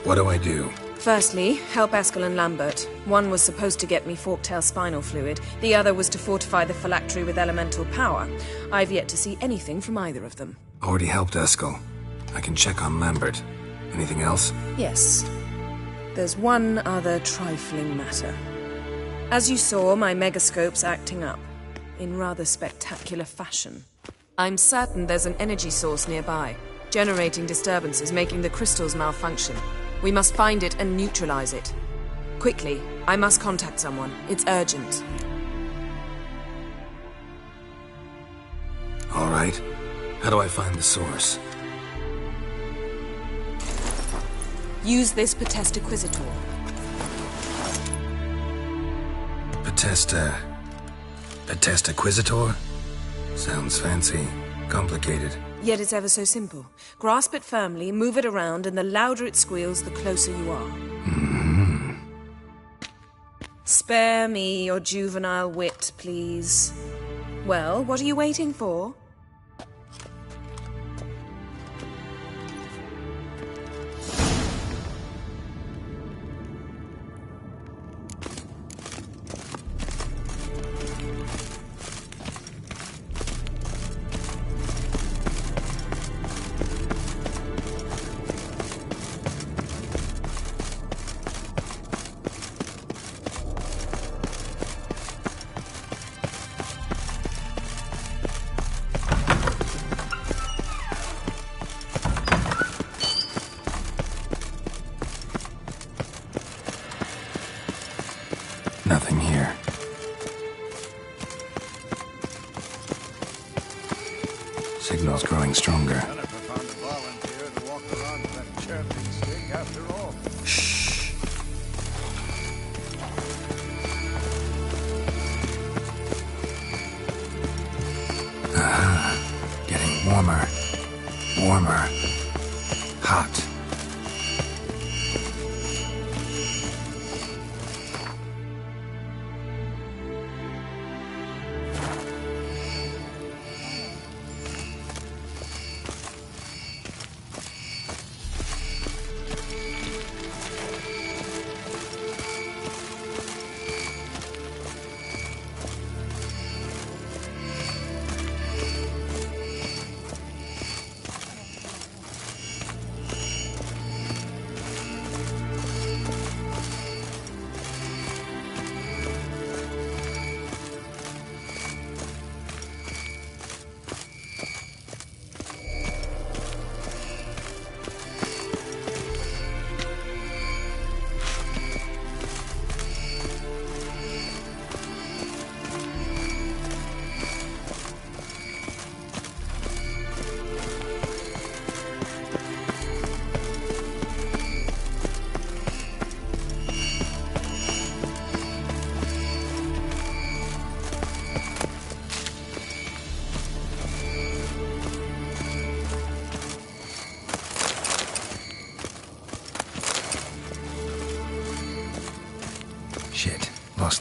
What do I do? Firstly, help Eskel and Lambert. One was supposed to get me forktail spinal fluid, the other was to fortify the phylactery with elemental power. I've yet to see anything from either of them. Already helped Eskel. I can check on Lambert. Anything else? Yes. There's one other trifling matter. As you saw, my megascope's acting up, in rather spectacular fashion. I'm certain there's an energy source nearby, generating disturbances, making the crystals malfunction. We must find it and neutralize it. Quickly, I must contact someone. It's urgent. All right. How do I find the source? Use this Potestaquisitor. Potestaquisitor? Sounds fancy. Complicated. Yet it's ever so simple. Grasp it firmly, move it around, and the louder it squeals, the closer you are. Spare me your juvenile wit, please. Well, what are you waiting for? Nothing here. Signal's growing stronger. Shh. Getting warmer. Warmer. Hot.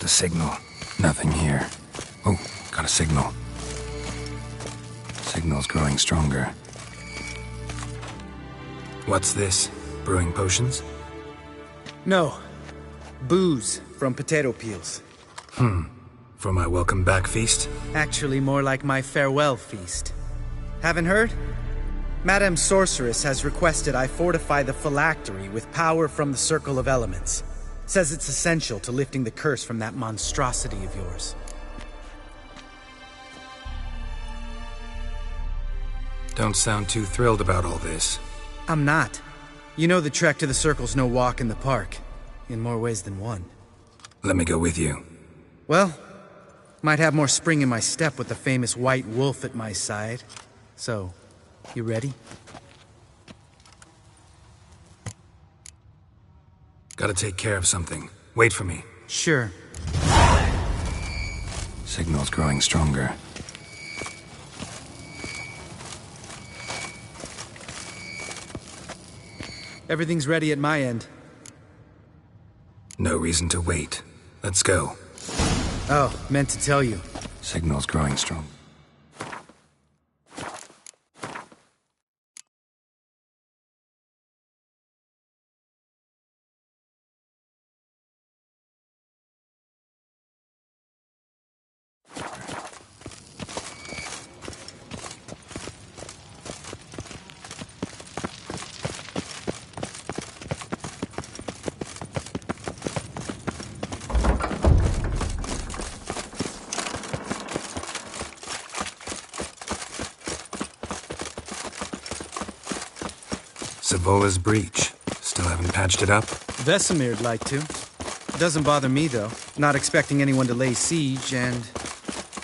a signal. Nothing here. Oh, got a signal. Signal's growing stronger. What's this? Brewing potions? No. Booze from potato peels. For my welcome back feast? Actually, more like my farewell feast. Haven't heard? Madame Sorceress has requested I fortify the phylactery with power from the Circle of Elements. Says it's essential to lifting the curse from that monstrosity of yours. Don't sound too thrilled about all this. I'm not. You know the trek to the Circle's no walk in the park. In more ways than one. Let me go with you. Well, might have more spring in my step with the famous White Wolf at my side. So, you ready? Gotta take care of something. Wait for me. Sure. Signal's growing stronger. Everything's ready at my end. No reason to wait. Let's go. Oh, meant to tell you. Signal's growing strong. Savola's breach. Still haven't patched it up? Vesemir'd like to. Doesn't bother me, though. Not expecting anyone to lay siege, and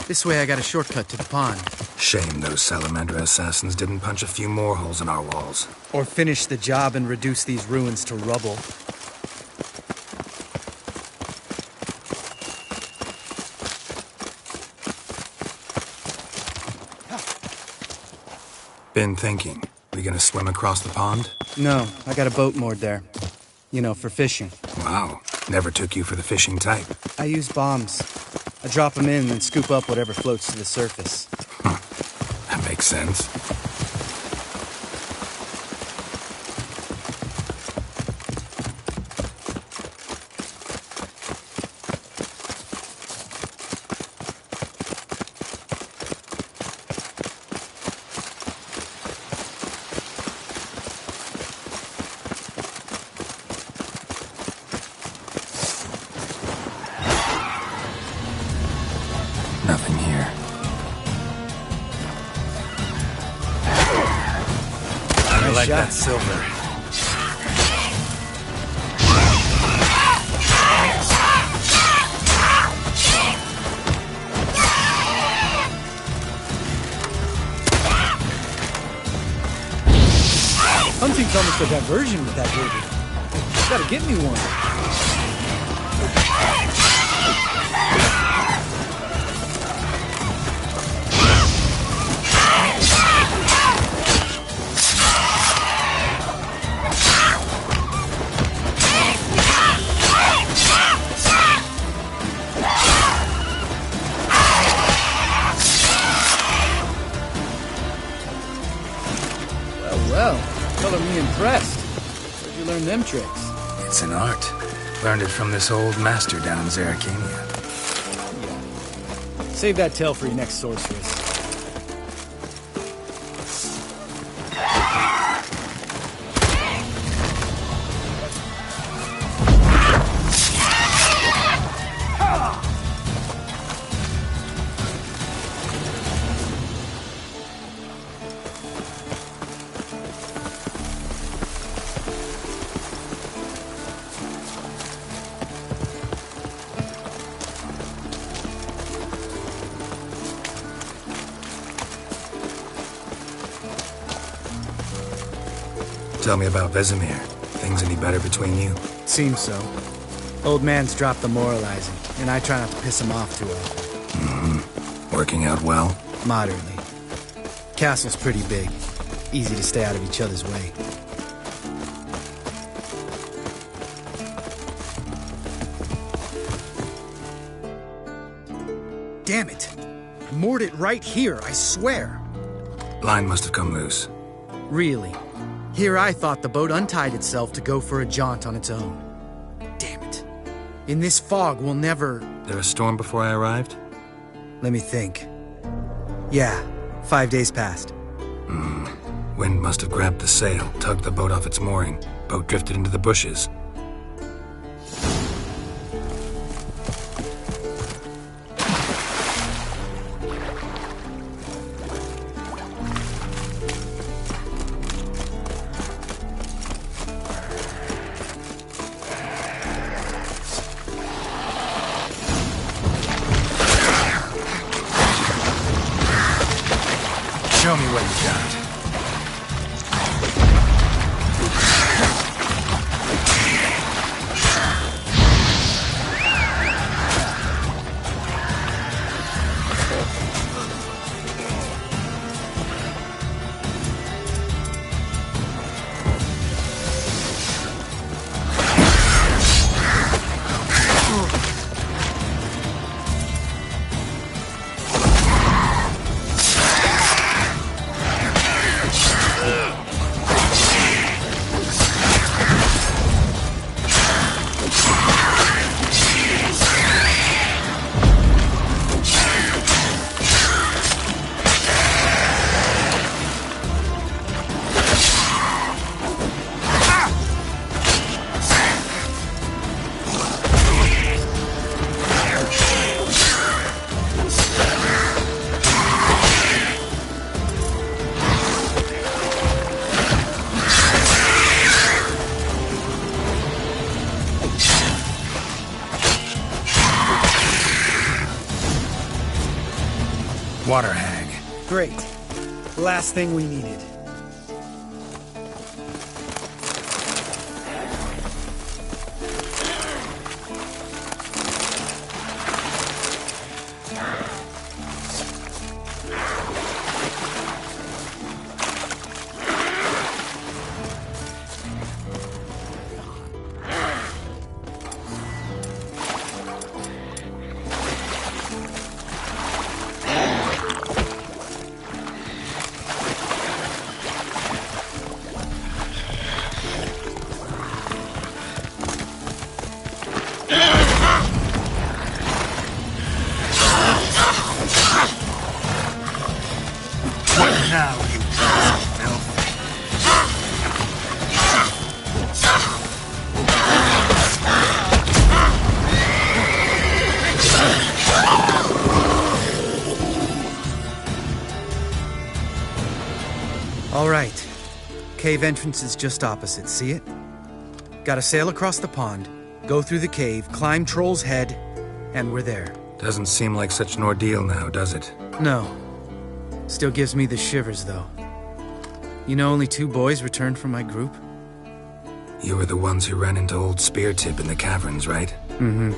this way I got a shortcut to the pond. Shame those Salamandra assassins didn't punch a few more holes in our walls. Or finish the job and reduce these ruins to rubble. Been thinking. We gonna swim across the pond? No, I got a boat moored there. You know, for fishing. Wow. Never took you for the fishing type. I use bombs. I drop them in and scoop up whatever floats to the surface. That makes sense. Nothing here. I like shot. that silver. Hunting's almost a diversion with that baby. Gotta get me one. Well, color me impressed. Where'd you learn them tricks? It's an art. Learned it from this old master down in Zerrikania. Save that tale for your next sorceress. Tell me about Vesemir. Things any better between you? Seems so. Old man's dropped the moralizing, and I try not to piss him off too often. Working out well? Moderately. Castle's pretty big. Easy to stay out of each other's way. Damn it. I moored it right here, I swear. Line must have come loose. Really? Here I thought the boat untied itself to go for a jaunt on its own. Damn it. In this fog, we'll never... There a storm before I arrived? Let me think. Yeah, 5 days passed. Wind must have grabbed the sail, tugged the boat off its mooring. Boat drifted into the bushes. Show me what you got. Water hag. Great. Last thing we needed. Now, you filth. All right. Cave entrance is just opposite, see it? Gotta sail across the pond, go through the cave, climb Troll's Head, and we're there. Doesn't seem like such an ordeal now, does it? No. Still gives me the shivers, though. You know only 2 boys returned from my group? You were the ones who ran into old Speartip in the caverns, right? Mm-hmm.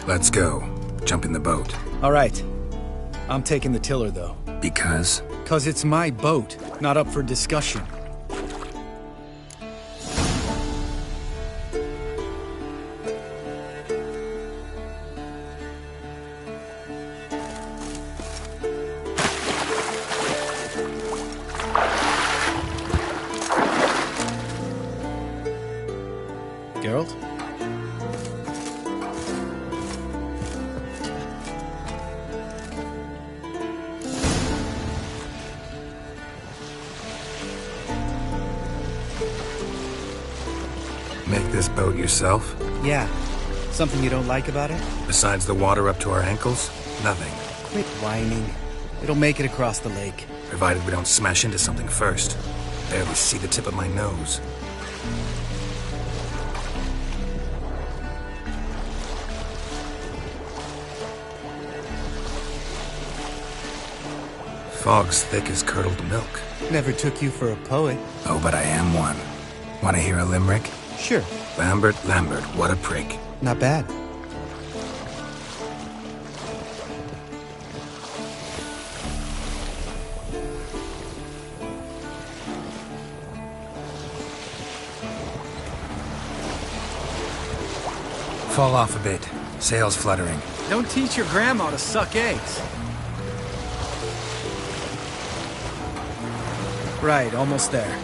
Let's go. Jump in the boat. All right. I'm taking the tiller, though. Because? 'Cause it's my boat, not up for discussion. Geralt? Make this boat yourself? Yeah. Something you don't like about it? Besides the water up to our ankles? Nothing. Quit whining. It'll make it across the lake. Provided we don't smash into something first. Barely see the tip of my nose. Fog's thick as curdled milk. Never took you for a poet. Oh, but I am one. Want to hear a limerick? Sure. Lambert, Lambert, what a prick. Not bad. Fall off a bit. Sails fluttering. Don't teach your grandma to suck eggs. Right, almost there.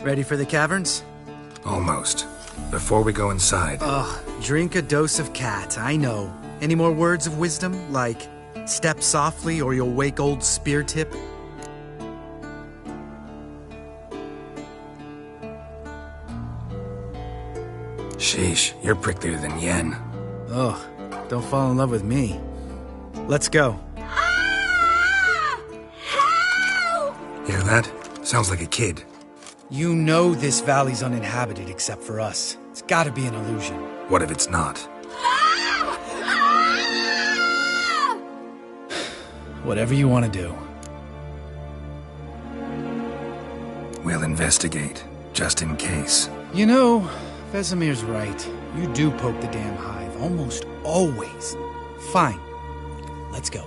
Ready for the caverns? Almost. Before we go inside... Ugh, drink a dose of cat, I know. Any more words of wisdom, like, step softly or you'll wake old Spear Tip? Sheesh, you're pricklier than Yen. Ugh, don't fall in love with me. Let's go. Hear that? Sounds like a kid. You know this valley's uninhabited except for us. It's gotta be an illusion. What if it's not? Whatever you want to do. We'll investigate, just in case. You know, Vesemir's right. You do poke the damn hive, almost always. Fine. Let's go.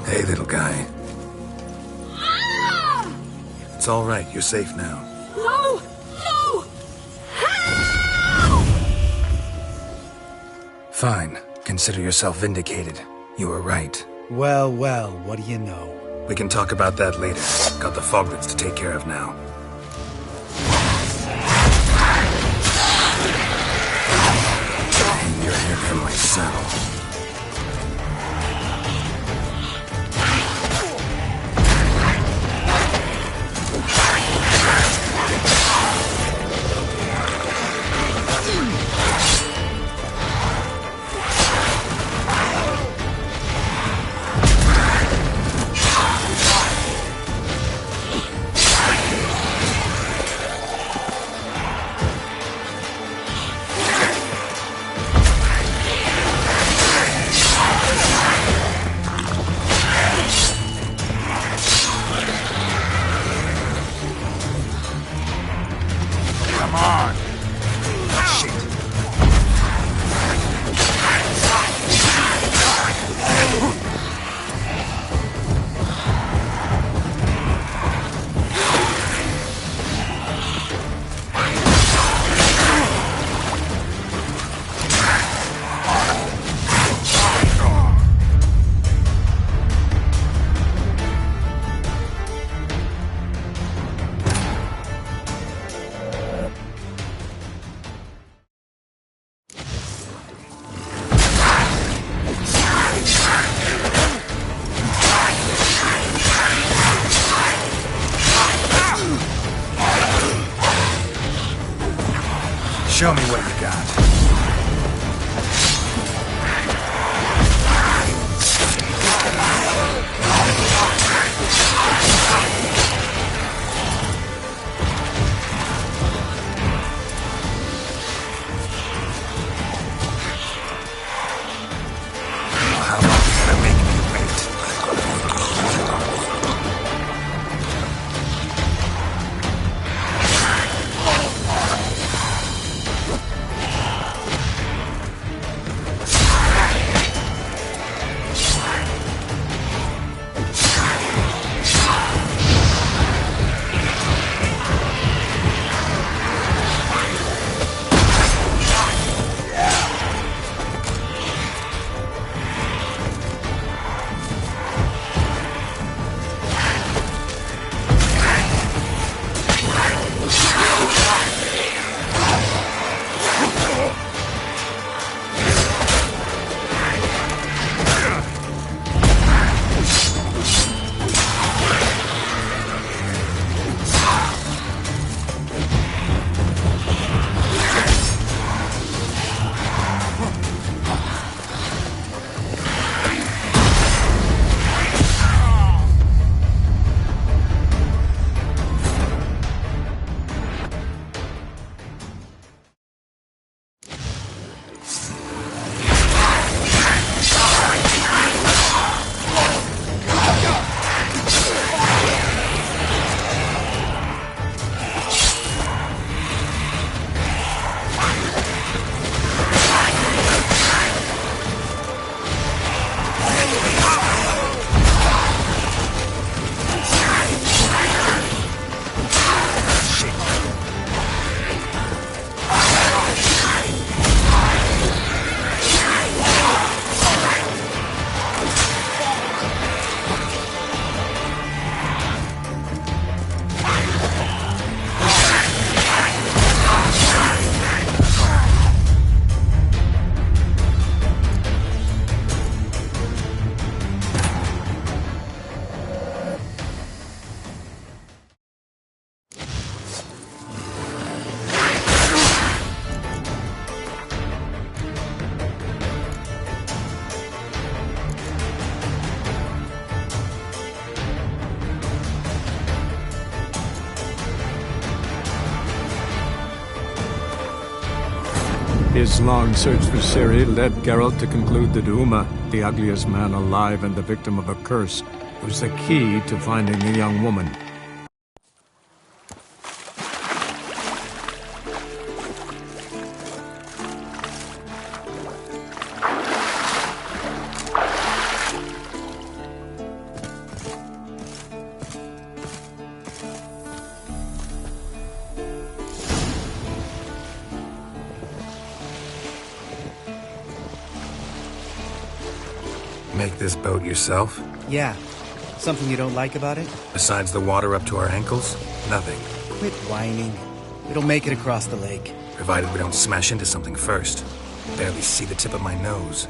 Hey, little guy. It's all right. You're safe now. No! No! Fine. Consider yourself vindicated. You were right. Well, well, what do you know? We can talk about that later. Got the Foglets to take care of now. Hang your head from my saddle. Show me what you got. How long is it gonna make me wait? His long search for Ciri led Geralt to conclude that Uma, the ugliest man alive and the victim of a curse, was the key to finding the young woman. Make this boat yourself? Yeah. Something you don't like about it? Besides the water up to our ankles? Nothing. Quit whining. It'll make it across the lake. Provided we don't smash into something first. Barely see the tip of my nose.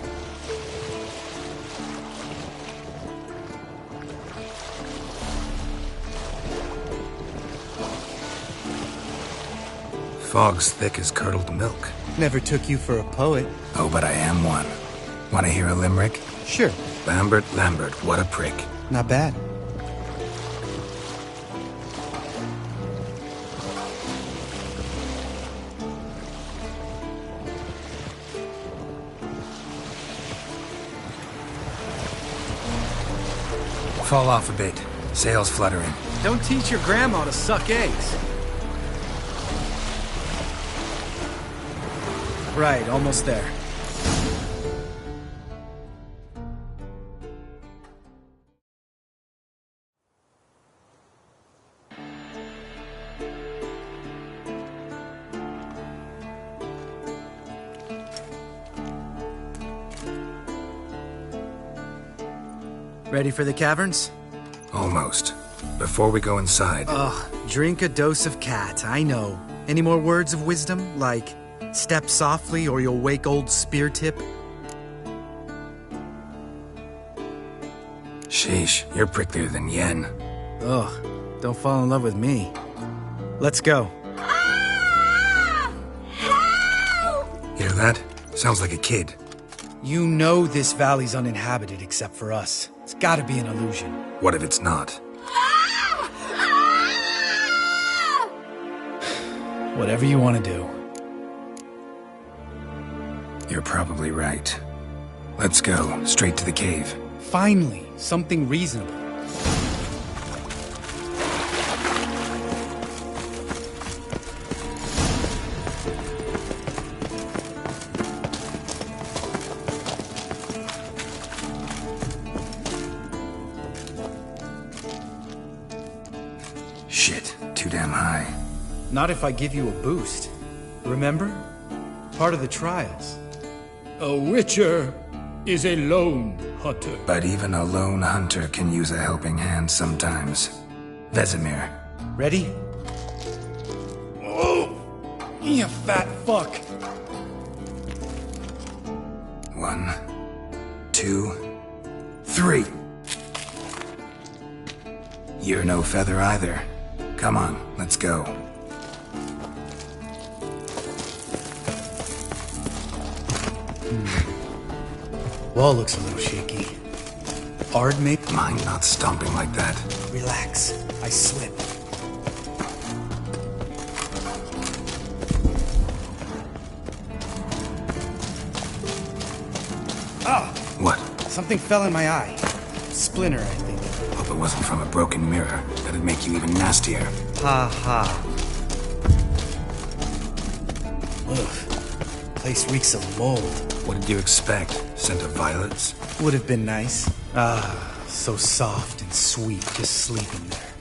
Fog's thick as curdled milk. Never took you for a poet. Oh, but I am one. Want to hear a limerick? Sure. Lambert, Lambert, what a prick. Not bad. Fall off a bit. Sails fluttering. Don't teach your grandma to suck eggs. Right, almost there. Ready for the caverns? Almost. Before we go inside... Ugh, drink a dose of cat, I know. Any more words of wisdom, like, step softly or you'll wake old Spear Tip? Sheesh, you're pricklier than Yen. Ugh, don't fall in love with me. Let's go. Hear that? Sounds like a kid. You know this valley's uninhabited except for us. It's gotta be an illusion. What if it's not? Whatever you want to do. You're probably right. Let's go, straight to the cave. Finally, something reasonable. Shit, too damn high. Not if I give you a boost. Remember? Part of the trials. A witcher is a lone hunter. But even a lone hunter can use a helping hand sometimes. Vesemir. Ready? Oh! You fat fuck! 1, 2, 3. You're no feather either. Come on, let's go. Wall looks a little shaky. Ard, maybe? Mine not stomping like that. Relax. I slip. Ah! What? Something fell in my eye. Splinter, I think. Hope it wasn't from a broken mirror. That'd make you even nastier. Ha ha. Ugh. Place reeks of mold. What did you expect? Scent of violets? Would have been nice. Ah, so soft and sweet just sleeping there.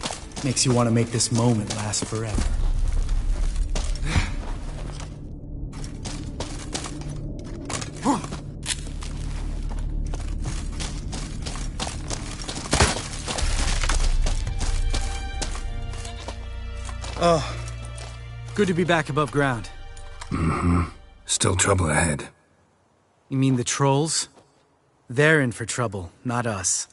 Makes you want to make this moment last forever. Oh, good to be back above ground. Mm-hmm. Still trouble ahead. You mean the trolls? They're in for trouble, not us.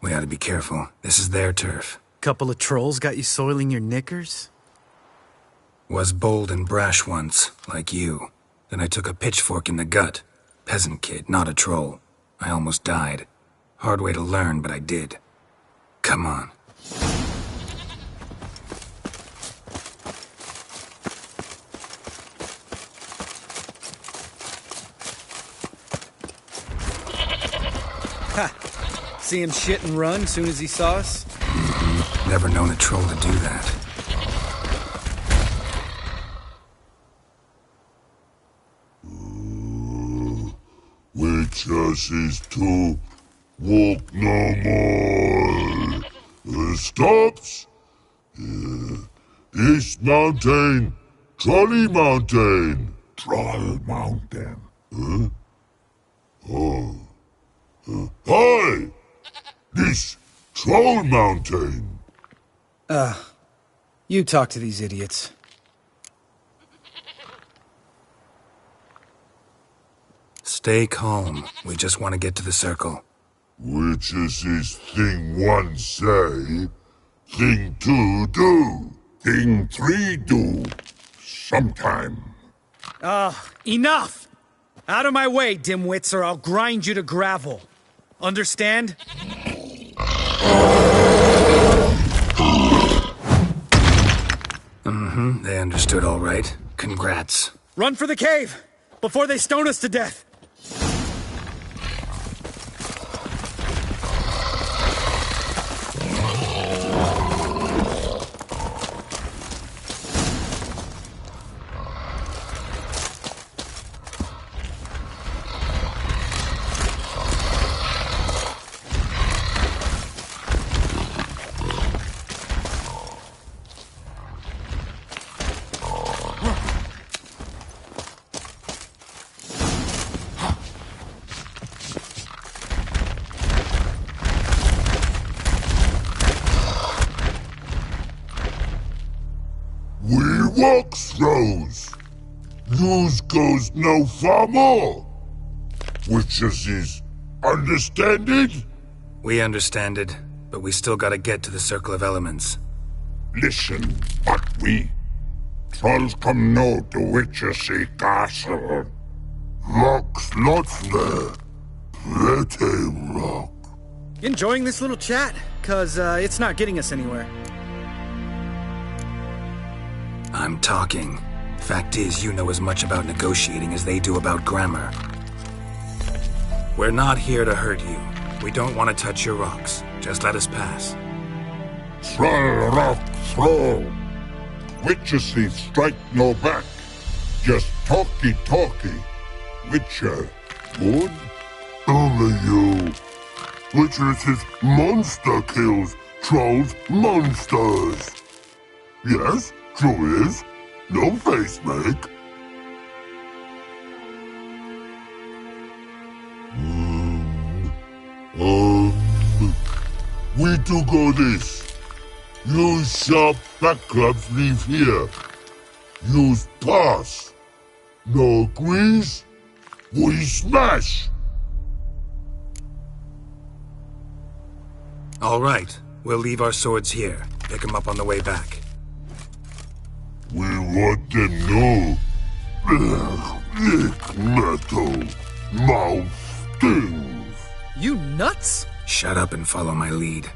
We ought to be careful. This is their turf. Couple of trolls got you soiling your knickers? Was bold and brash once, like you. Then I took a pitchfork in the gut. Peasant kid, not a troll. I almost died. Hard way to learn, but I did. Come on. Ha! See him shit and run soon as he saw us? Never known a troll to do that. Witches is to walk no more. Stops. East Mountain, Trolley Mountain. Troll Mountain. Huh? Oh. Hi! This Troll Mountain. You talk to these idiots. Stay calm. We just want to get to the circle. Which is this thing one say, thing two do, thing three do, sometime. Enough! Out of my way, dimwits, or I'll grind you to gravel. Understand? They understood all right. Congrats. Run for the cave! Before they stone us to death! Walk throws. News goes no far more. Which is understand it? We understand it, but we still gotta get to the Circle of Elements. Listen, but we trolls come no to Witchersea Castle. Rocks lots there. Pretty rock. Enjoying this little chat? 'Cause it's not getting us anywhere. I'm talking. Fact is, you know as much about negotiating as they do about grammar. We're not here to hurt you. We don't want to touch your rocks. Just let us pass. Troll rock throw. Witchersea strike no back. Just talky. Witcher, good? Only you. Witchersea monster kills trolls monsters. Yes? True is. No face make. We do go this. Use sharp backups leave here. Use pass. No agrees. We smash. All right. We'll leave our swords here. Pick them up on the way back. We want them know. Lick metal. Mouth stings. You nuts? Shut up and follow my lead.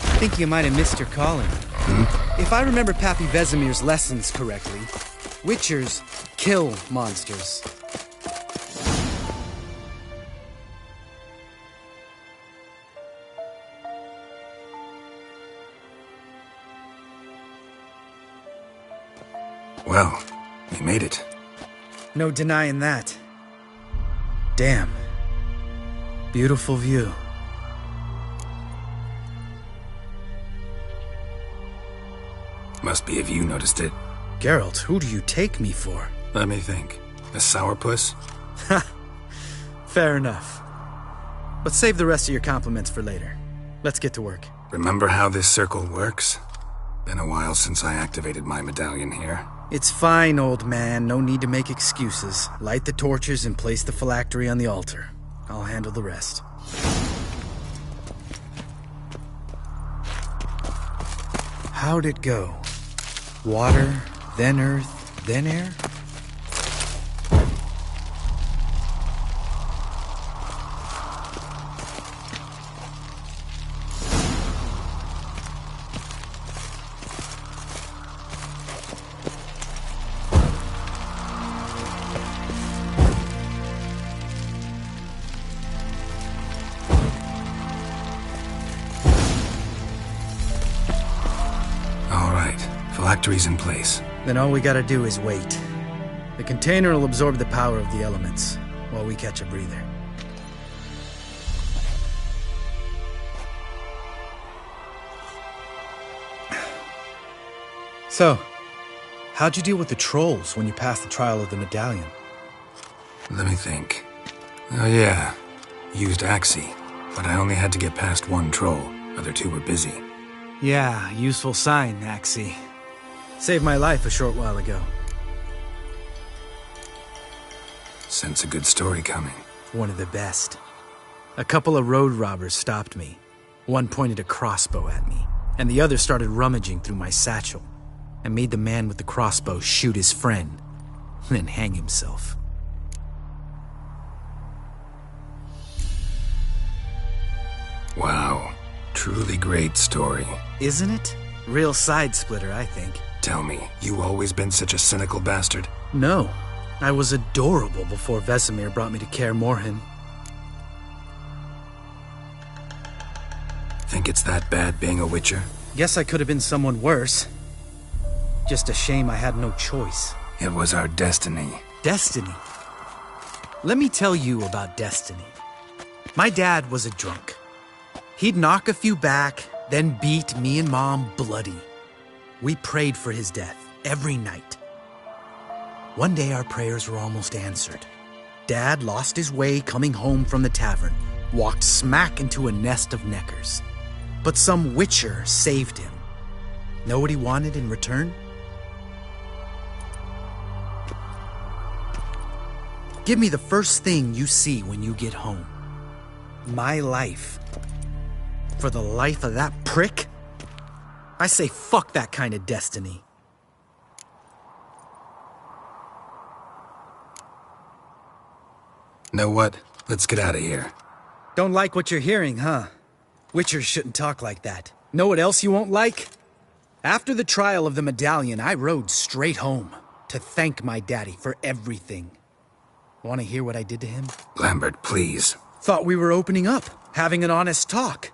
I think you might have missed your calling. If I remember Pappy Vesemir's lessons correctly, Witchers kill monsters. Well, we made it. No denying that. Damn. Beautiful view. Must be if you noticed it. Geralt, who do you take me for? Let me think. A sourpuss? Ha! Fair enough. But save the rest of your compliments for later. Let's get to work. Remember how this circle works? Been a while since I activated my medallion here. It's fine, old man. No need to make excuses. Light the torches and place the phylactery on the altar. I'll handle the rest. How'd it go? Water, then earth, then air? Phylactery's in place. Then all we gotta do is wait. The container will absorb the power of the elements, while we catch a breather. So, how'd you deal with the trolls when you passed the trial of the medallion? Let me think. Oh yeah, used Axii, but I only had to get past one troll. Other two were busy. Yeah, useful sign, Axii. Saved my life a short while ago. Sense a good story coming. One of the best. A couple of road robbers stopped me. One pointed a crossbow at me, and the other started rummaging through my satchel, and made the man with the crossbow shoot his friend, then hang himself. Wow. Truly great story. Isn't it? Real side-splitter, I think. Tell me, you always been such a cynical bastard? No. I was adorable before Vesemir brought me to Kaer Morhen. Think it's that bad being a Witcher? Guess I could have been someone worse. Just a shame I had no choice. It was our destiny. Destiny? Let me tell you about destiny. My dad was a drunk. He'd knock a few back, then beat me and Mom bloody. We prayed for his death every night. One day our prayers were almost answered. Dad lost his way coming home from the tavern, walked smack into a nest of neckers. But some Witcher saved him. Know what he wanted in return? Give me the first thing you see when you get home. My life. For the life of that prick? I say fuck that kind of destiny. Know what? Let's get out of here. Don't like what you're hearing, huh? Witchers shouldn't talk like that. Know what else you won't like? After the trial of the medallion, I rode straight home to thank my daddy for everything. Want to hear what I did to him? Lambert, please. Thought we were opening up, having an honest talk.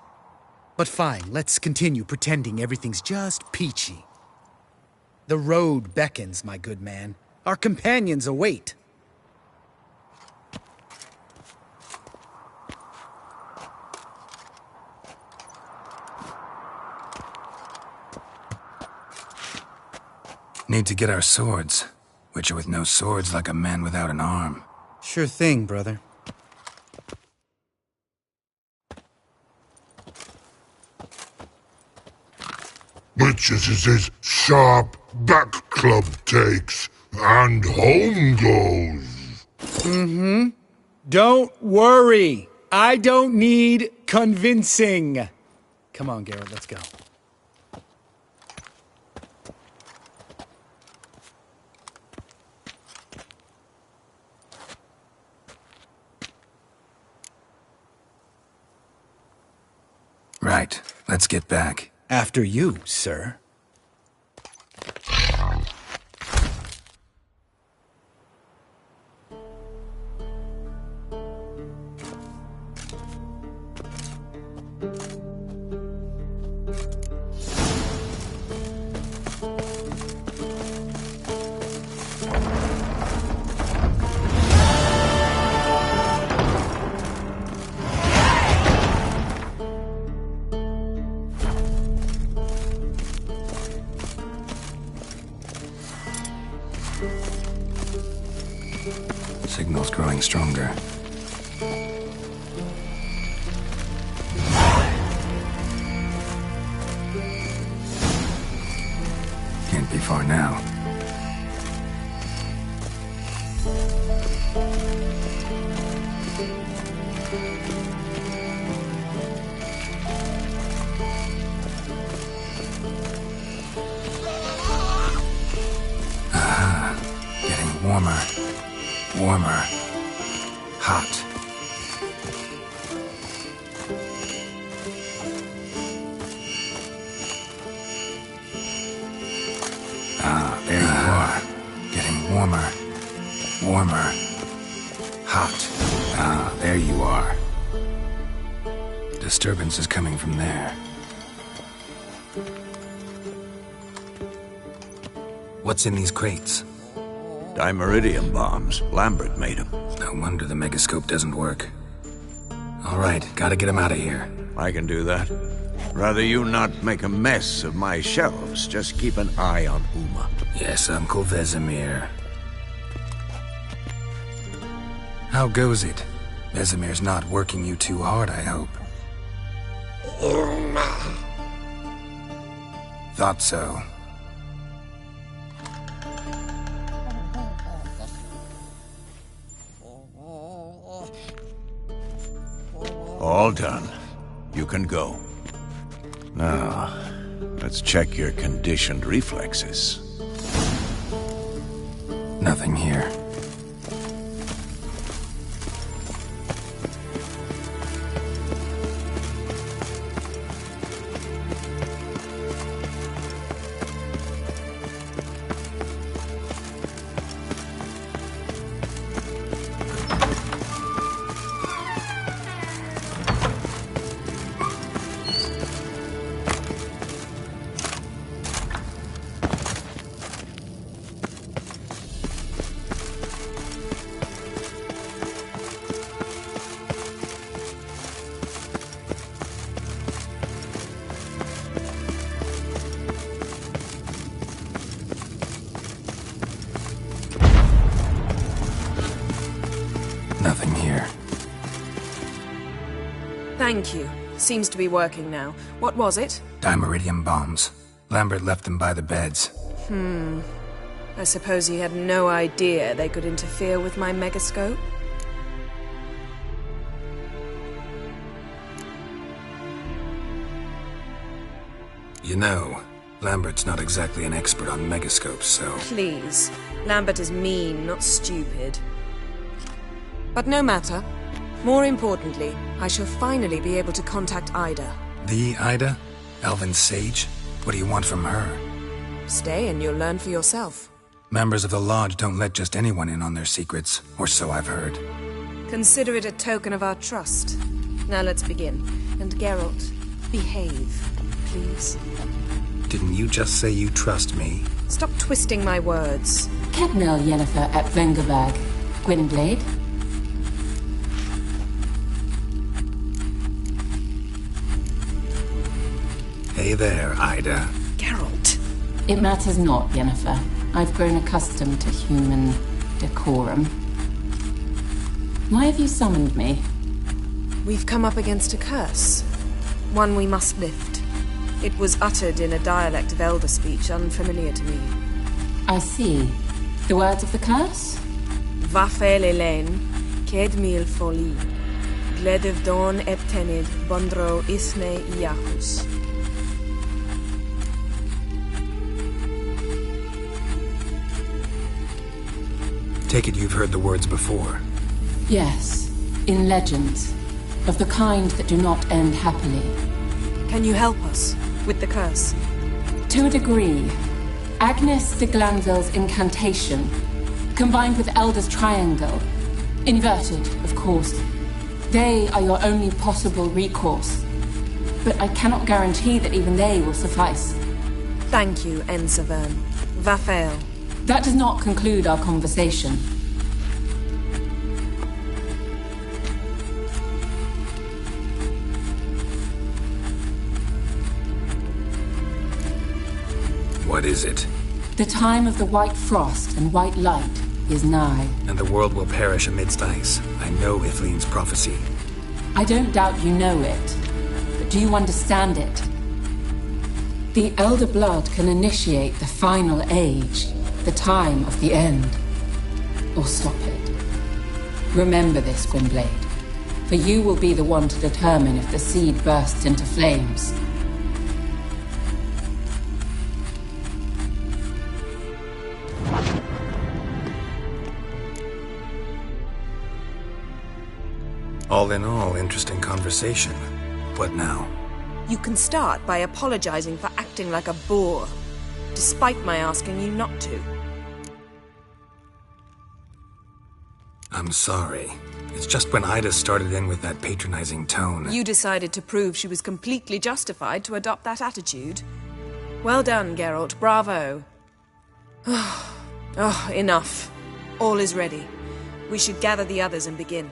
But fine, let's continue pretending everything's just peachy. The road beckons, my good man. Our companions await. Need to get our swords. Witcher with no swords like a man without an arm. Sure thing, brother. Witches is his sharp back club takes, and home goes. Mm-hmm. Don't worry. I don't need convincing. Come on, Geralt, let's go. Right. Let's get back. After you, sir. Signal's growing stronger. Can't be far now. Aha. Getting warmer. Warmer. Hot. Ah, there you are. Getting warmer. Warmer. Hot. Ah, there you are. Disturbance is coming from there. What's in these crates? Dimeridium bombs. Lambert made them. No wonder the megascope doesn't work. All right, gotta get him out of here. I can do that. Rather you not make a mess of my shelves. Just keep an eye on Uma. Yes, Uncle Vesemir. How goes it? Vesemir's not working you too hard, I hope. Uma. Thought so. All done. You can go. Now, let's check your conditioned reflexes. Nothing here. Nothing here. Thank you. Seems to be working now. What was it? Dimeridium bombs. Lambert left them by the beds. I suppose he had no idea they could interfere with my megascope? You know, Lambert's not exactly an expert on megascopes, so... Please. Lambert is mean, not stupid. But no matter. More importantly, I shall finally be able to contact Ida. The Ida? Elven sage? What do you want from her? Stay and you'll learn for yourself. Members of the Lodge don't let just anyone in on their secrets, or so I've heard. Consider it a token of our trust. Now let's begin. And Geralt, behave, please. Didn't you just say you trust me? Stop twisting my words. Kednel Yennefer at Vengerberg. Gwynblade? Hey there, Ida. Geralt. It matters not, Yennefer. I've grown accustomed to human decorum. Why have you summoned me? We've come up against a curse. One we must lift. It was uttered in a dialect of Elder speech unfamiliar to me. I see. The words of the curse? Vafel Elaine, Ked mil foli, Gledev don eptenid, Bondro isne iacus. Take it you've heard the words before. Yes, in legends. Of the kind that do not end happily. Can you help us with the curse? To a degree. Agnes de Glanville's incantation, combined with Elder's triangle, inverted, of course. They are your only possible recourse. But I cannot guarantee that even they will suffice. Thank you, Ensavern. Vafel. That does not conclude our conversation. What is it? The time of the white frost and white light is nigh. And the world will perish amidst ice. I know Ithleen's prophecy. I don't doubt you know it. But do you understand it? The Elder Blood can initiate the final age. The time of the end. Or stop it. Remember this, Gwynblade. For you will be the one to determine if the seed bursts into flames. All in all, interesting conversation. What now? You can start by apologizing for acting like a boor, despite my asking you not to. I'm sorry. It's just when Ida started in with that patronizing tone. You decided to prove she was completely justified to adopt that attitude. Well done, Geralt. Bravo. Oh, enough. All is ready. We should gather the others and begin.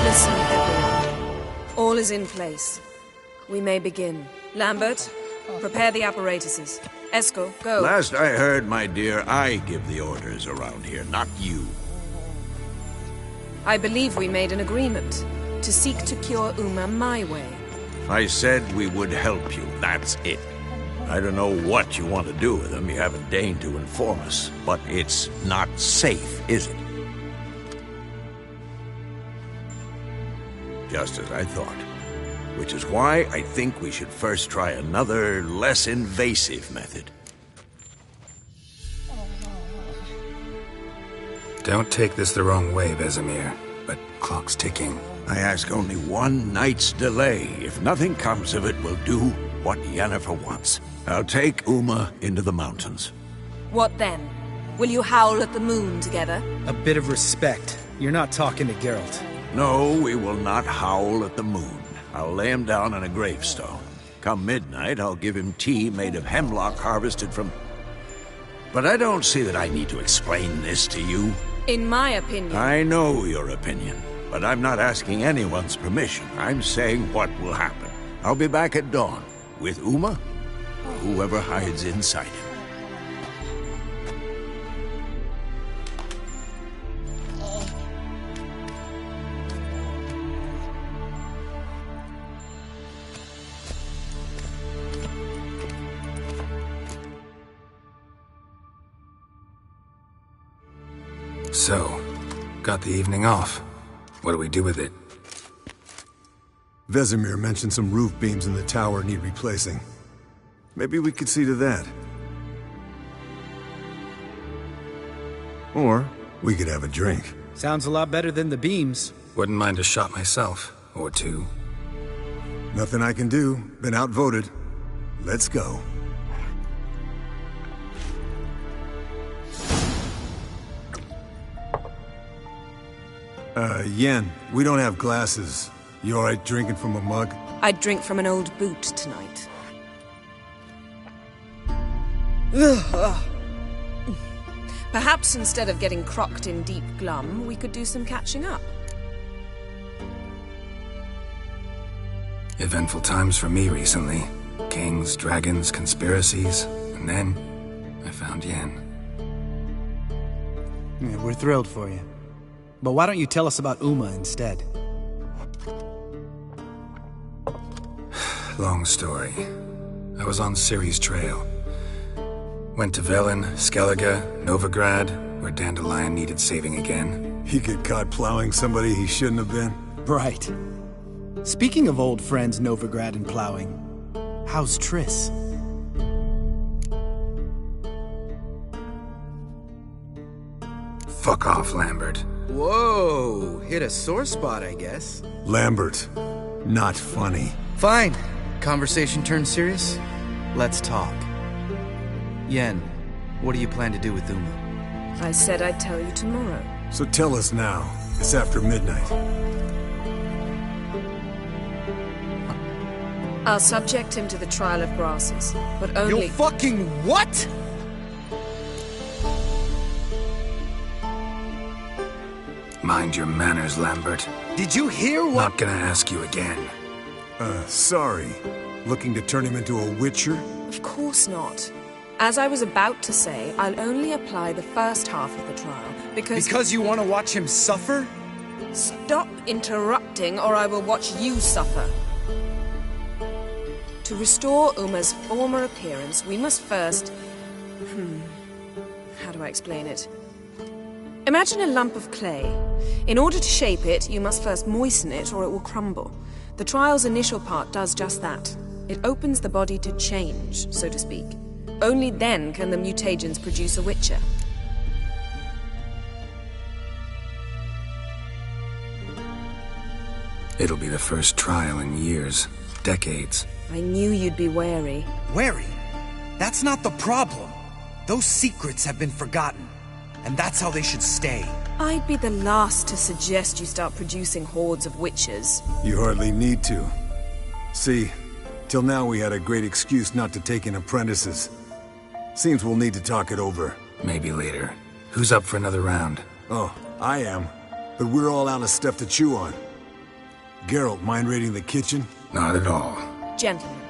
Listen, everyone. All is in place. We may begin. Lambert, prepare the apparatuses. Esco, go. Last I heard, my dear, I give the orders around here, not you. I believe we made an agreement to seek to cure Uma my way. I said we would help you, that's it. I don't know what you want to do with them, you haven't deigned to inform us, but it's not safe, is it? Just as I thought. Which is why I think we should first try another, less invasive method. Don't take this the wrong way, Vesemir, but clock's ticking. I ask only one night's delay. If nothing comes of it, we'll do what Yennefer wants. I'll take Uma into the mountains. What then? Will you howl at the moon together? A bit of respect. You're not talking to Geralt. No, we will not howl at the moon. I'll lay him down on a gravestone. Come midnight, I'll give him tea made of hemlock harvested from... But I don't see that I need to explain this to you. In my opinion... I know your opinion, but I'm not asking anyone's permission. I'm saying what will happen. I'll be back at dawn, with Uma, or whoever hides inside him. So, got the evening off. What do we do with it? Vesemir mentioned some roof beams in the tower need replacing. Maybe we could see to that. Or we could have a drink. Sounds a lot better than the beams. Wouldn't mind a shot myself, or two. Nothing I can do. Been outvoted. Let's go. Yen, we don't have glasses. You alright drinking from a mug? I'd drink from an old boot tonight. Perhaps instead of getting crocked in deep glum, we could do some catching up. Eventful times for me recently. Kings, dragons, conspiracies, and then I found Yen. Yeah, we're thrilled for you. But why don't you tell us about Uma instead? Long story. I was on Ciri's trail. Went to Velen, Skellige, Novigrad, where Dandelion needed saving again. He get caught plowing somebody he shouldn't have been? Right. Speaking of old friends Novigrad and plowing, how's Triss? Fuck off, Lambert. Whoa, hit a sore spot, I guess. Lambert, not funny. Fine. Conversation turned serious? Let's talk. Yen, what do you plan to do with Uma? I said I'd tell you tomorrow. So tell us now. It's after midnight. I'll subject him to the trial of grasses, but only— You fucking what?! Mind your manners, Lambert. Did you hear what— Not gonna ask you again. Sorry. Looking to turn him into a witcher? Of course not. As I was about to say, I'll only apply the first half of the trial, because— Because you want to watch him suffer? Stop interrupting, or I will watch you suffer. To restore Uma's former appearance, we must first— How do I explain it? Imagine a lump of clay. In order to shape it, you must first moisten it, or it will crumble. The trial's initial part does just that. It opens the body to change, so to speak. Only then can the mutagens produce a witcher. It'll be the first trial in years. Decades. I knew you'd be wary. Wary? That's not the problem. Those secrets have been forgotten. and that's how they should stay. I'd be the last to suggest you start producing hordes of witches. You hardly need to. See, till now we had a great excuse not to take in apprentices. Seems we'll need to talk it over. Maybe later. Who's up for another round? Oh, I am. But we're all out of stuff to chew on. Geralt, mind raiding the kitchen? Not at all. Gentlemen,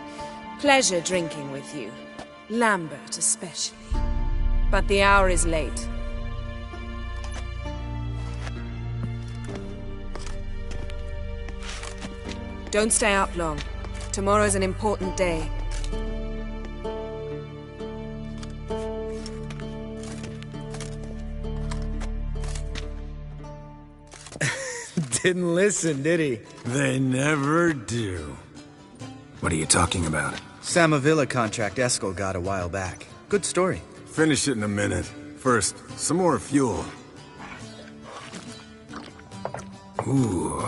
pleasure drinking with you. Lambert especially. But the hour is late. Don't stay up long. Tomorrow's an important day. Didn't listen, did he? They never do. What are you talking about? Samavilla contract Eskel got a while back. Good story. Finish it in a minute. First, some more fuel. Ooh,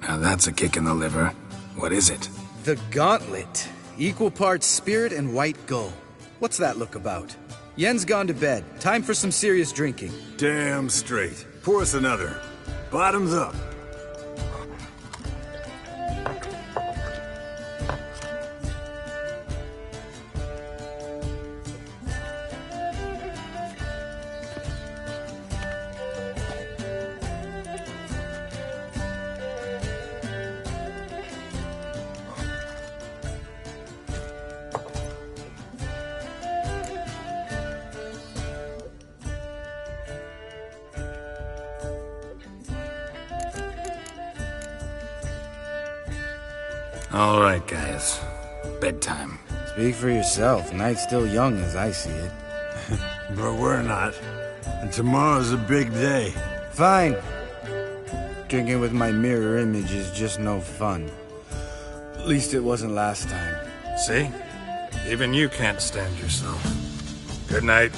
now that's a kick in the liver. What is it? The Gauntlet. Equal parts spirit and white gull. What's that look about? Yen's gone to bed. Time for some serious drinking. Damn straight. Pour us another. Bottoms up. All right, guys. Bedtime. Speak for yourself. Night's still young as I see it. But we're not. And tomorrow's a big day. Fine. Drinking with my mirror image is just no fun. At least it wasn't last time. See? Even you can't stand yourself. Good night.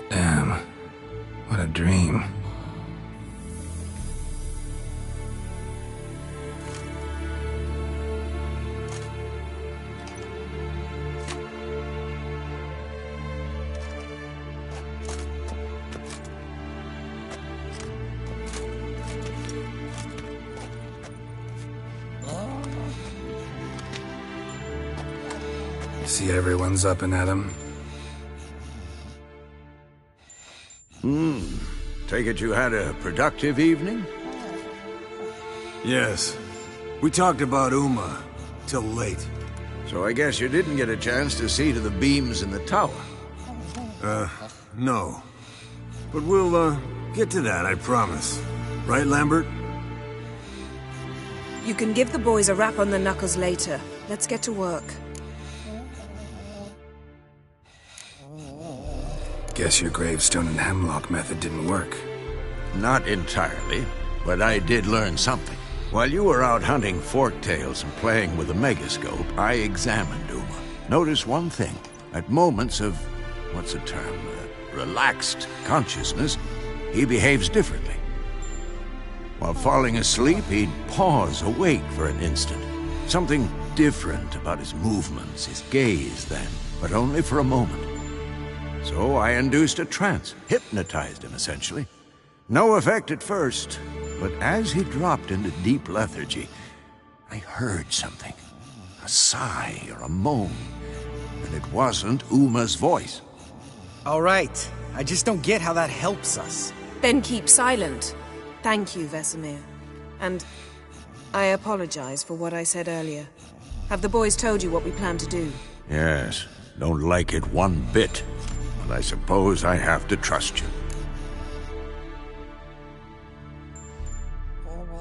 Damn. What a dream. See everyone's up and at 'em. Take it you had a productive evening? Yes. We talked about Uma till late. So I guess you didn't get a chance to see to the beams in the tower. No. But we'll, get to that, I promise. Right, Lambert? You can give the boys a rap on the knuckles later. Let's get to work. Guess your gravestone and hemlock method didn't work. Not entirely, but I did learn something. While you were out hunting forktails and playing with the megascope, I examined Uma. Notice one thing. At moments of, what's the term, relaxed consciousness, he behaves differently. While falling asleep, he'd pause awake for an instant. Something different about his movements, his gaze then, but only for a moment. So I induced a trance, hypnotized him essentially. No effect at first, but as he dropped into deep lethargy, I heard something. A sigh or a moan. And it wasn't Uma's voice. All right. I just don't get how that helps us. Then keep silent. Thank you, Vesemir. And I apologize for what I said earlier. Have the boys told you what we plan to do? Yes, don't like it one bit. But I suppose I have to trust you.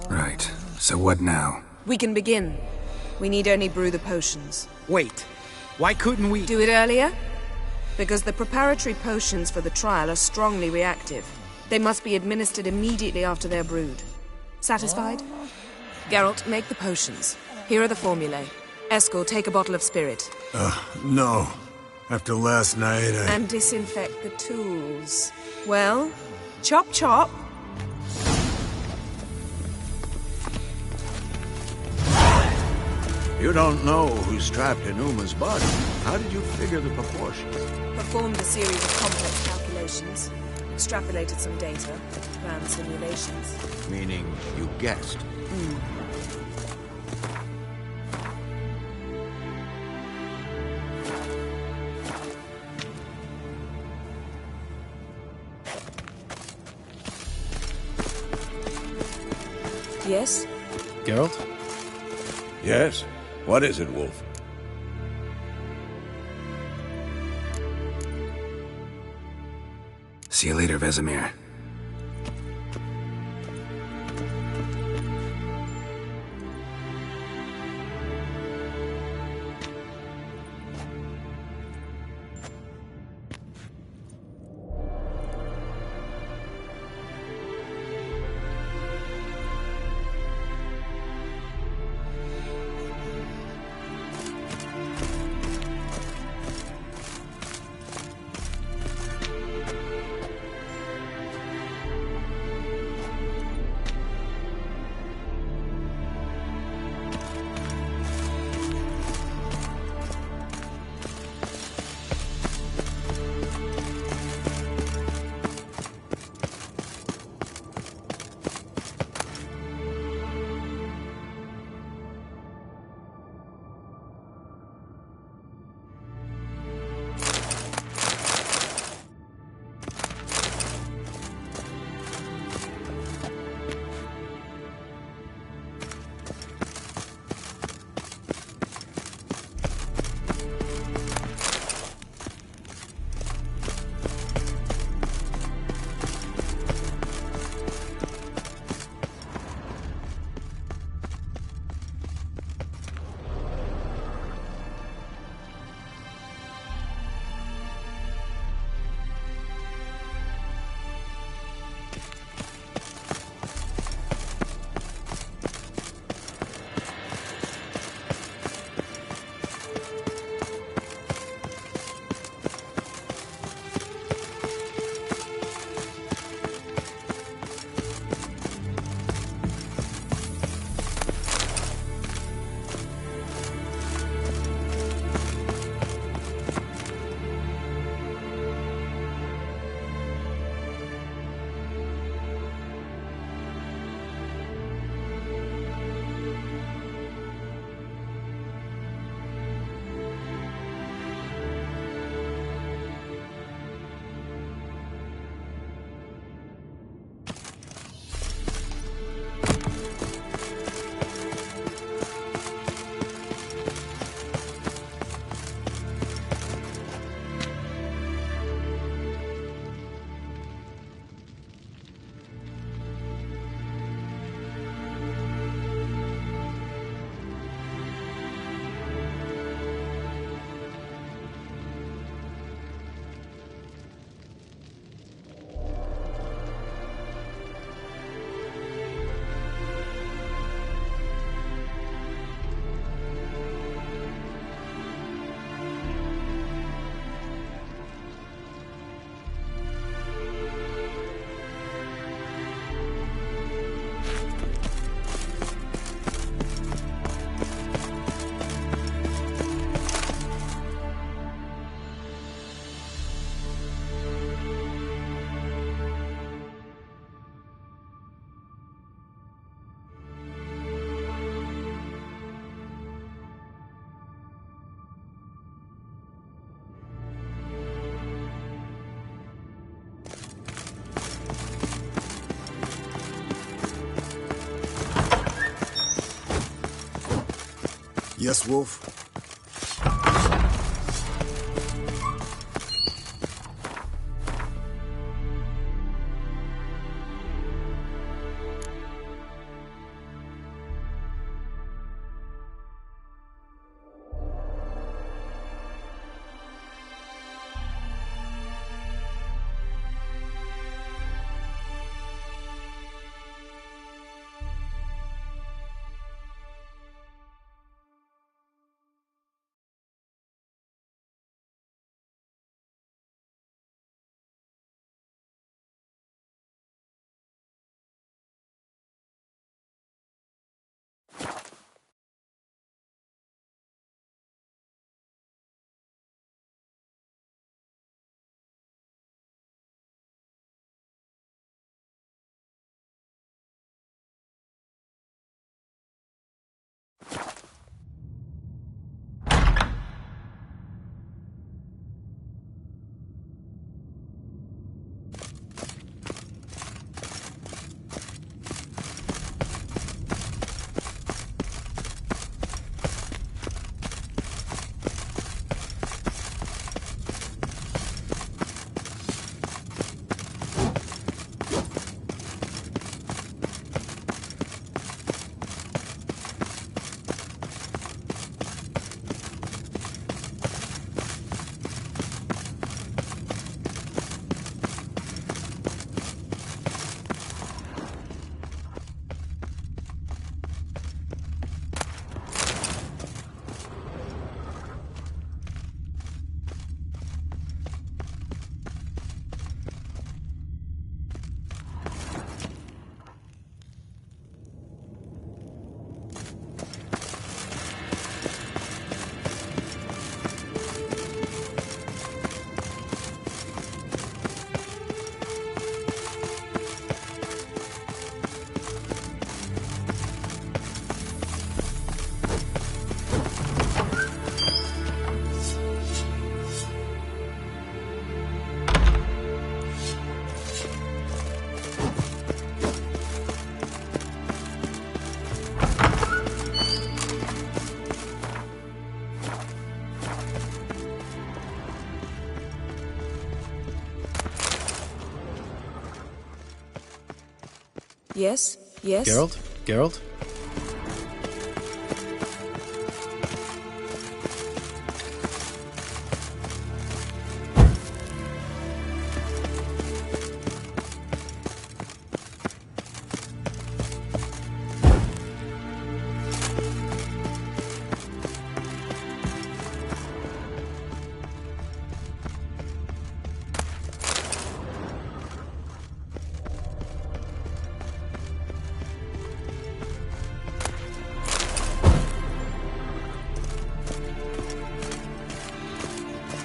Right. So what now? We can begin. We need only brew the potions. Wait. Why couldn't we... Do it earlier? Because the preparatory potions for the trial are strongly reactive. They must be administered immediately after they're brewed. Satisfied? Geralt, make the potions. Here are the formulae. Eskel, take a bottle of spirit. No. After last night, And disinfect the tools. Well, chop chop. You don't know who's trapped in Uma's body. How did you figure the proportions? Performed a series of complex calculations. Extrapolated some data. Ran simulations. Meaning you guessed. Yes? Geralt? Yes? What is it, Wolf? See you later, Vesemir. Yes, Wolf? Yes? Yes? Geralt? Geralt?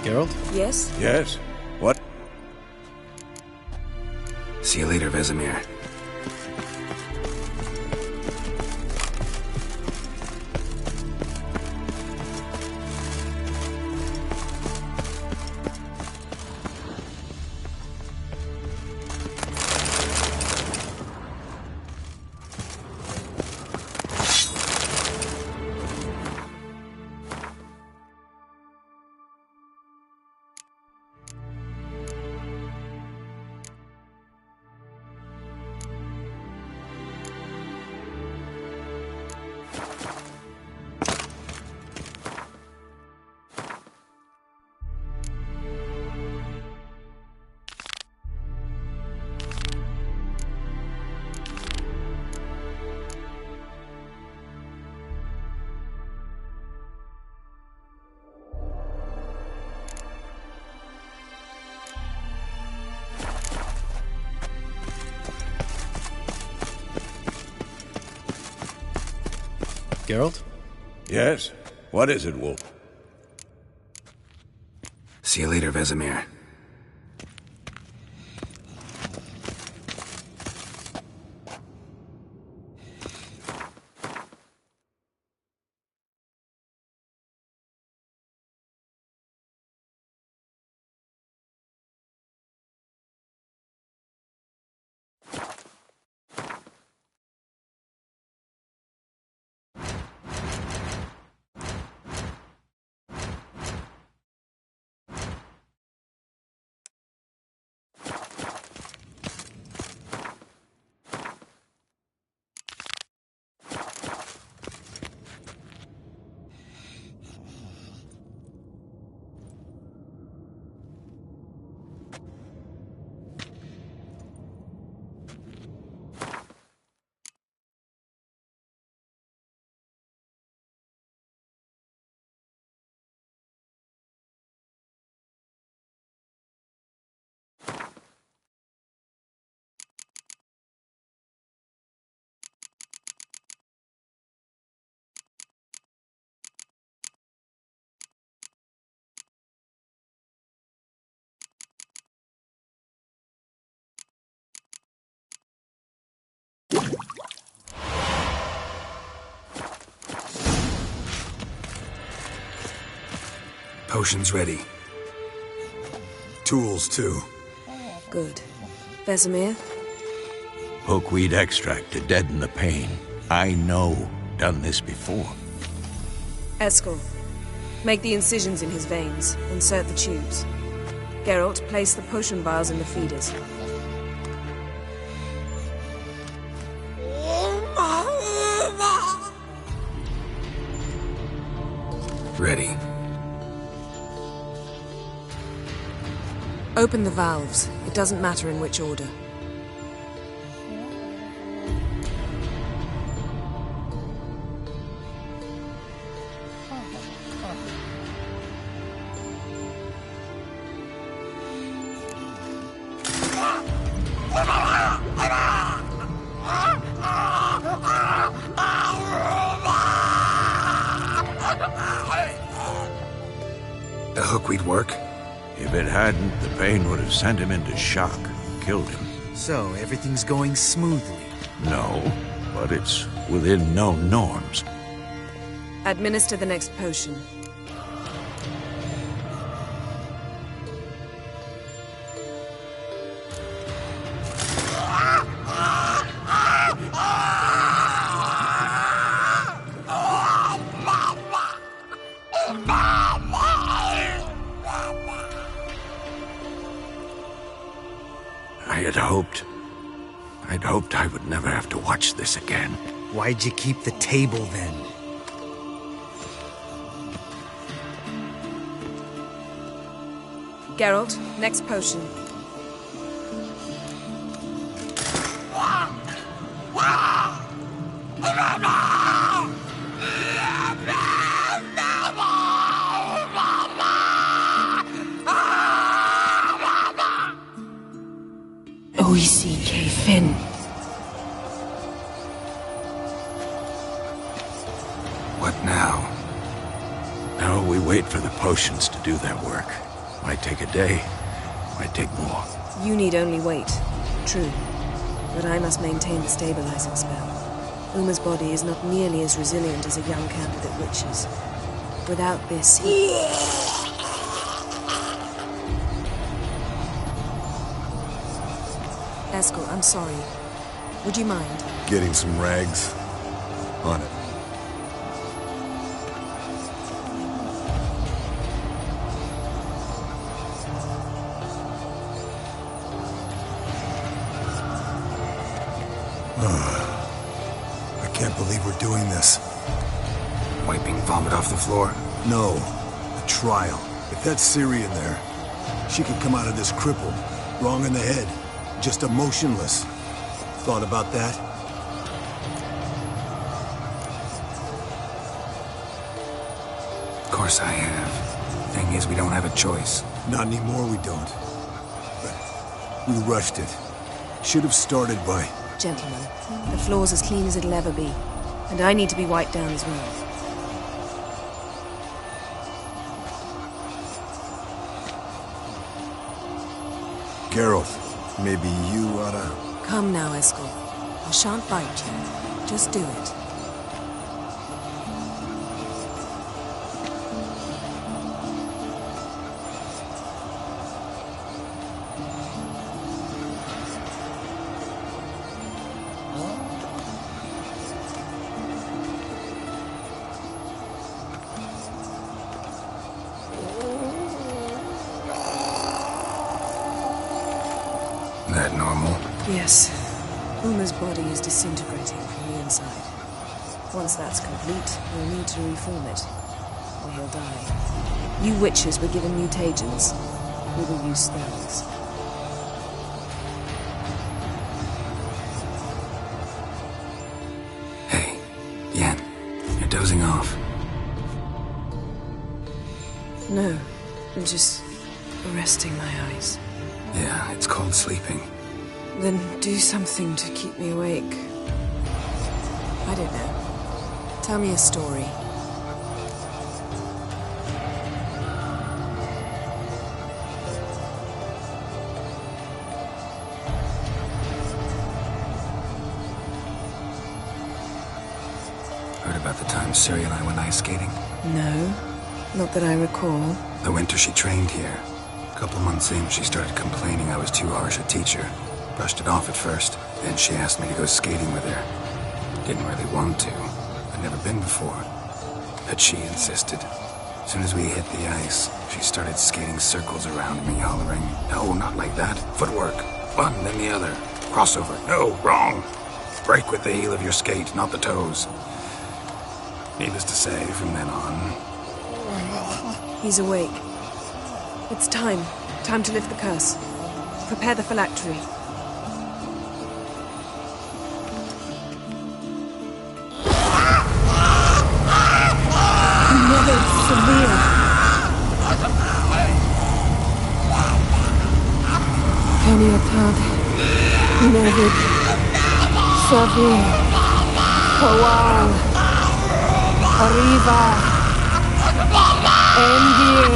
Geralt? Yes? Yes? What? See you later, Vesemir. Geralt? Yes? What is it, Wolf? See you later, Vesemir. Potions ready. Tools, too. Good. Vesemir? Hookweed extract to deaden the pain. I know. Done this before. Eskel, make the incisions in his veins. Insert the tubes. Geralt, place the potion vials in the feeders. Ready. Open the valves. It doesn't matter in which order. The hookweed work? If it hadn't, the pain would have sent him into shock, killed him. So, everything's going smoothly? No, but it's within known norms. Administer the next potion. I had hoped. I'd hoped I would never have to watch this again. Why'd you keep the table then? Geralt, next potion. O-E-C-K Finn. What now? Now we wait for the potions to do their work. Might take a day, might take more. You need only wait. True. But I must maintain the stabilizing spell. Uma's body is not nearly as resilient as a young candidate witch's. Without this, Eskel, I'm sorry. Would you mind? Getting some rags. On it. I can't believe we're doing this. Wiping vomit off the floor? No. The trial. If that's Ciri in there, she could come out of this crippled. Wrong in the head. Just emotionless. Thought about that? Of course I have. Thing is, we don't have a choice. Not anymore, we don't. But we rushed it. Should have started by... Gentlemen, the floor's as clean as it'll ever be. And I need to be wiped down as well. Geralt, maybe you oughta... Come now, Eskel. I shan't bite you. Just do it. That normal? Yes. Uma's body is disintegrating from the inside. Once that's complete, we'll need to reform it, or he'll die. You witches were given mutagens. We will use spells. Hey, Yen, you're dozing off. No, I'm just resting my eyes. Yeah, it's called sleeping. Then do something to keep me awake. I don't know. Tell me a story. Heard about the time Ciri and I went ice skating? No, not that I recall. The winter she trained here. A couple months in, she started complaining I was too harsh a teacher. Brushed it off at first, then she asked me to go skating with her. Didn't really want to. I'd never been before. But she insisted. As soon as we hit the ice, she started skating circles around me, hollering, "No, not like that. Footwork. One, then the other. Crossover. No, wrong. Break with the heel of your skate, not the toes." Needless to say, from then on... He's awake. It's time. Time to lift the curse. Prepare the phylactery. Mother Severe. Kaniatad. Nevid. Severe. Kowal. Arriva. Endir.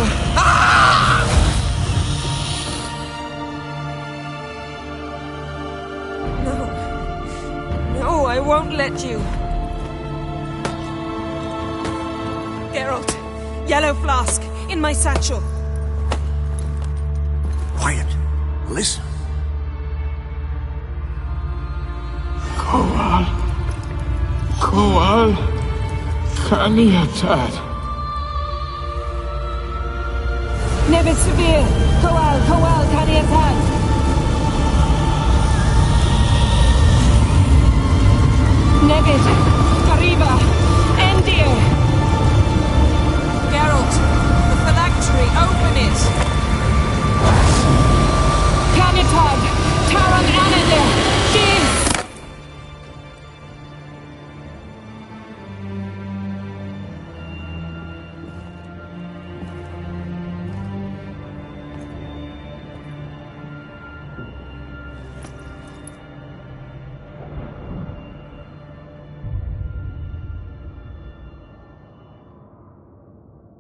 No, I won't let you. Geralt, yellow flask, in my satchel. Quiet. Listen. Kowal. Kowal. Kaniatad. Nevid Severe. Kowal, Kaniatad. Tevid, Arriba, Endir. Geralt, the phylactery, open it! Canutard, Taran Anadir, Jeeves!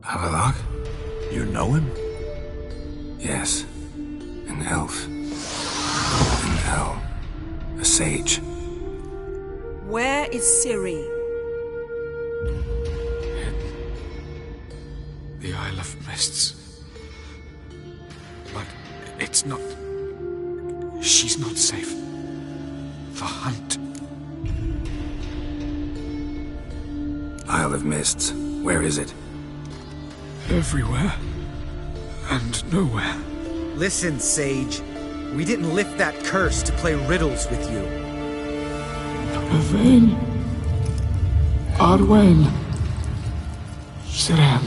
Avallac'h? You know him? Yes. An elf. An elf. A sage. Where is Ciri? The Isle of Mists. But it's not... She's not safe. The hunt. Isle of Mists. Where is it? Everywhere. And nowhere. Listen, Sage. We didn't lift that curse to play riddles with you. Yvain. Arwen. Siran.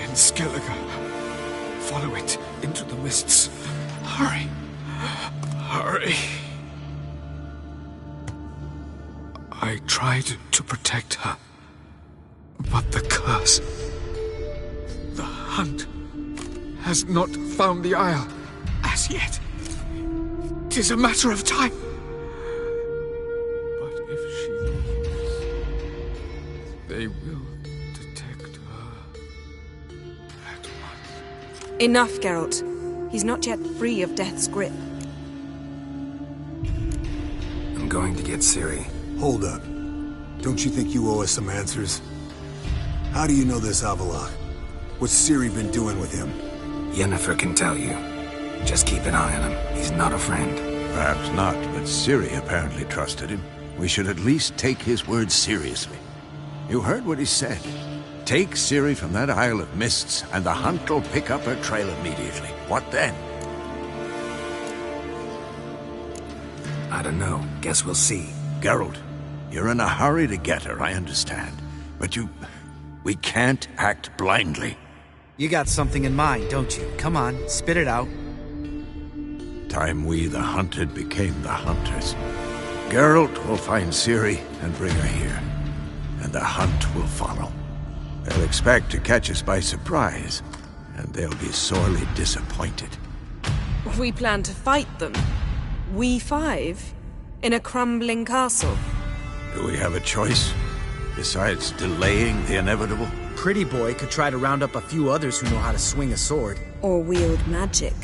In Skellige. Follow it into the mists. Hurry. Hurry. I tried to protect her. But the curse... The hunt... has not found the Isle as yet. 'Tis a matter of time. But if she leaves, they will detect her at once. Enough, Geralt. He's not yet free of death's grip. I'm going to get Ciri. Hold up. Don't you think you owe us some answers? How do you know this Avallac'h? What's Ciri been doing with him? Yennefer can tell you. Just keep an eye on him. He's not a friend. Perhaps not, but Ciri apparently trusted him. We should at least take his words seriously. You heard what he said. Take Ciri from that Isle of Mists, and the hunt will pick up her trail immediately. What then? I don't know. Guess we'll see. Geralt, you're in a hurry to get her, I understand. But we can't act blindly. You got something in mind, don't you? Come on, spit it out. Time we, the hunted, became the hunters. Geralt will find Ciri and bring her here. And the hunt will follow. They'll expect to catch us by surprise, and they'll be sorely disappointed. We plan to fight them. We five? In a crumbling castle? Do we have a choice? Besides delaying the inevitable? Pretty Boy could try to round up a few others who know how to swing a sword. Or wield magic.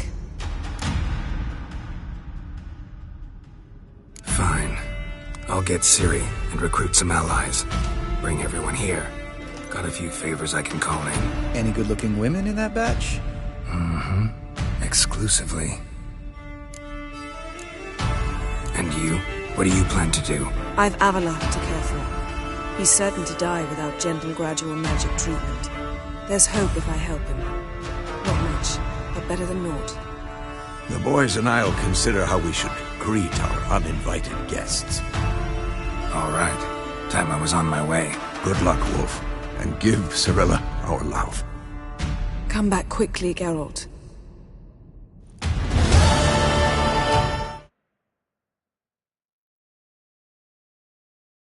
Fine. I'll get Ciri and recruit some allies. Bring everyone here. Got a few favors I can call in. Any good-looking women in that batch? Mm-hmm. Exclusively. And you? What do you plan to do? I've Avallac'h to care for. He's certain to die without gentle, gradual magic treatment. There's hope if I help him. Not much, but better than naught. The boys and I'll consider how we should greet our uninvited guests. All right. Time I was on my way. Good luck, Wolf. And give Cirilla our love. Come back quickly, Geralt.